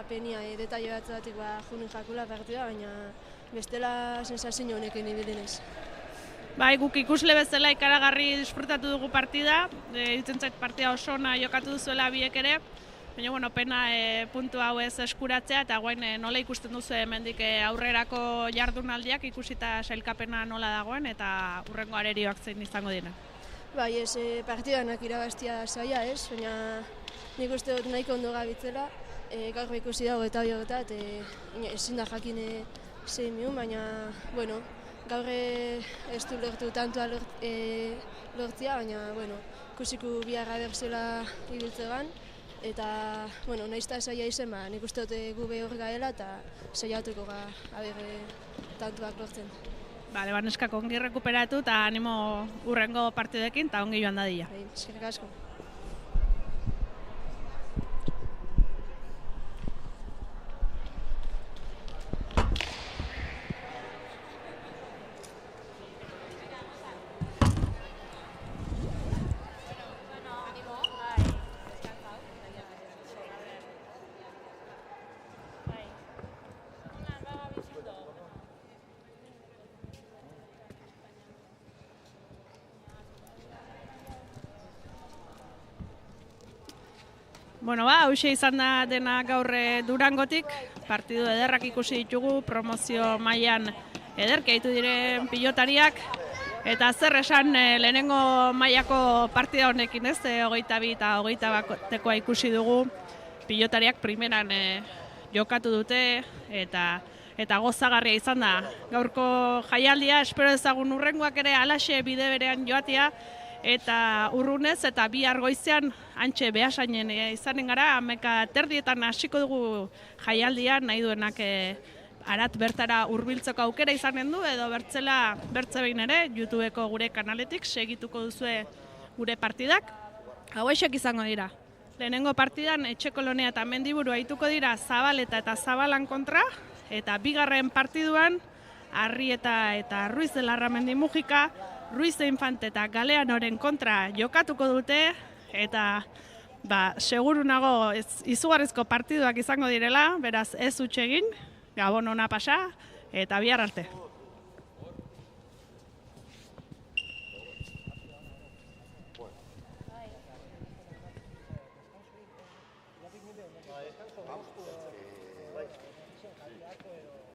penia detaile batzatik junin jakula partida, baina bestela sensazio honekin ebilenez. Bai, guk ikusle bezala ikaragarri disfrutatu dugu partida, ditzen zait partida oso ona jokatu duzuela biek ere, baina pena puntu hau ez eskuratzea, eta guain nola ikusten duzu hemendik aurrerako jardunaldiak ikusita sailkapena nola dagoen, eta hurrengo arerioak zein izango dira. Bai, partidanak irabaztia zaila ez, baina nik uste dut nahiko ondo gabitzela, gaur ikusi dago eta ezin da jakin zein miun, baina, gaur ez du lortu tantua lortzia, baina, ikusiko biharra berzela ibiltzegan, eta, nahiz eta zaila izen, nik uste dut gube hor gaela eta zailatuko tantuak lortzen. Bale, neskak ongi rekuperatu eta animo hurrengo partidekin eta ongi joan dadila. Eskerrik asko. Hauxe izan da dena gaur Durangotik, partidu ederrak ikusi ditugu, promozio mailan ederki ditu diren pilotariak, eta zer esan lehenengo mailako partida honekin ez, 22 eta 21 ikusi dugu, pilotariak primeran jokatu dute, eta gozagarria izan da. Gaurko jaialdia, espero ezagun hurrengoak ere alaxe bide berean joatia, eta urrunez eta bihar goizean antxe behasainen izanen gara, 11:30 hasiko dugu jaialdia, nahi duenak arat bertara hurbiltzeko aukera izanen du, edo bertze behin ere, YouTubeko gure kanaletik segituko duzue gure partidak. Hauexek izango dira. Lehenengo partidan Etxekolonea eta Mendiburu aituko dira Zabaleta eta Zabalan kontra, eta bigarren partiduan Arrieta eta Ruiz de Larramendi Mujika, Ruiz de Infante eta Galeanoren kontra jokatuko dute, eta seguru nago izugarrizko partiduak izango direla, beraz ez huts egin, Gabon ona pasa, eta bihar arte. Bertako edo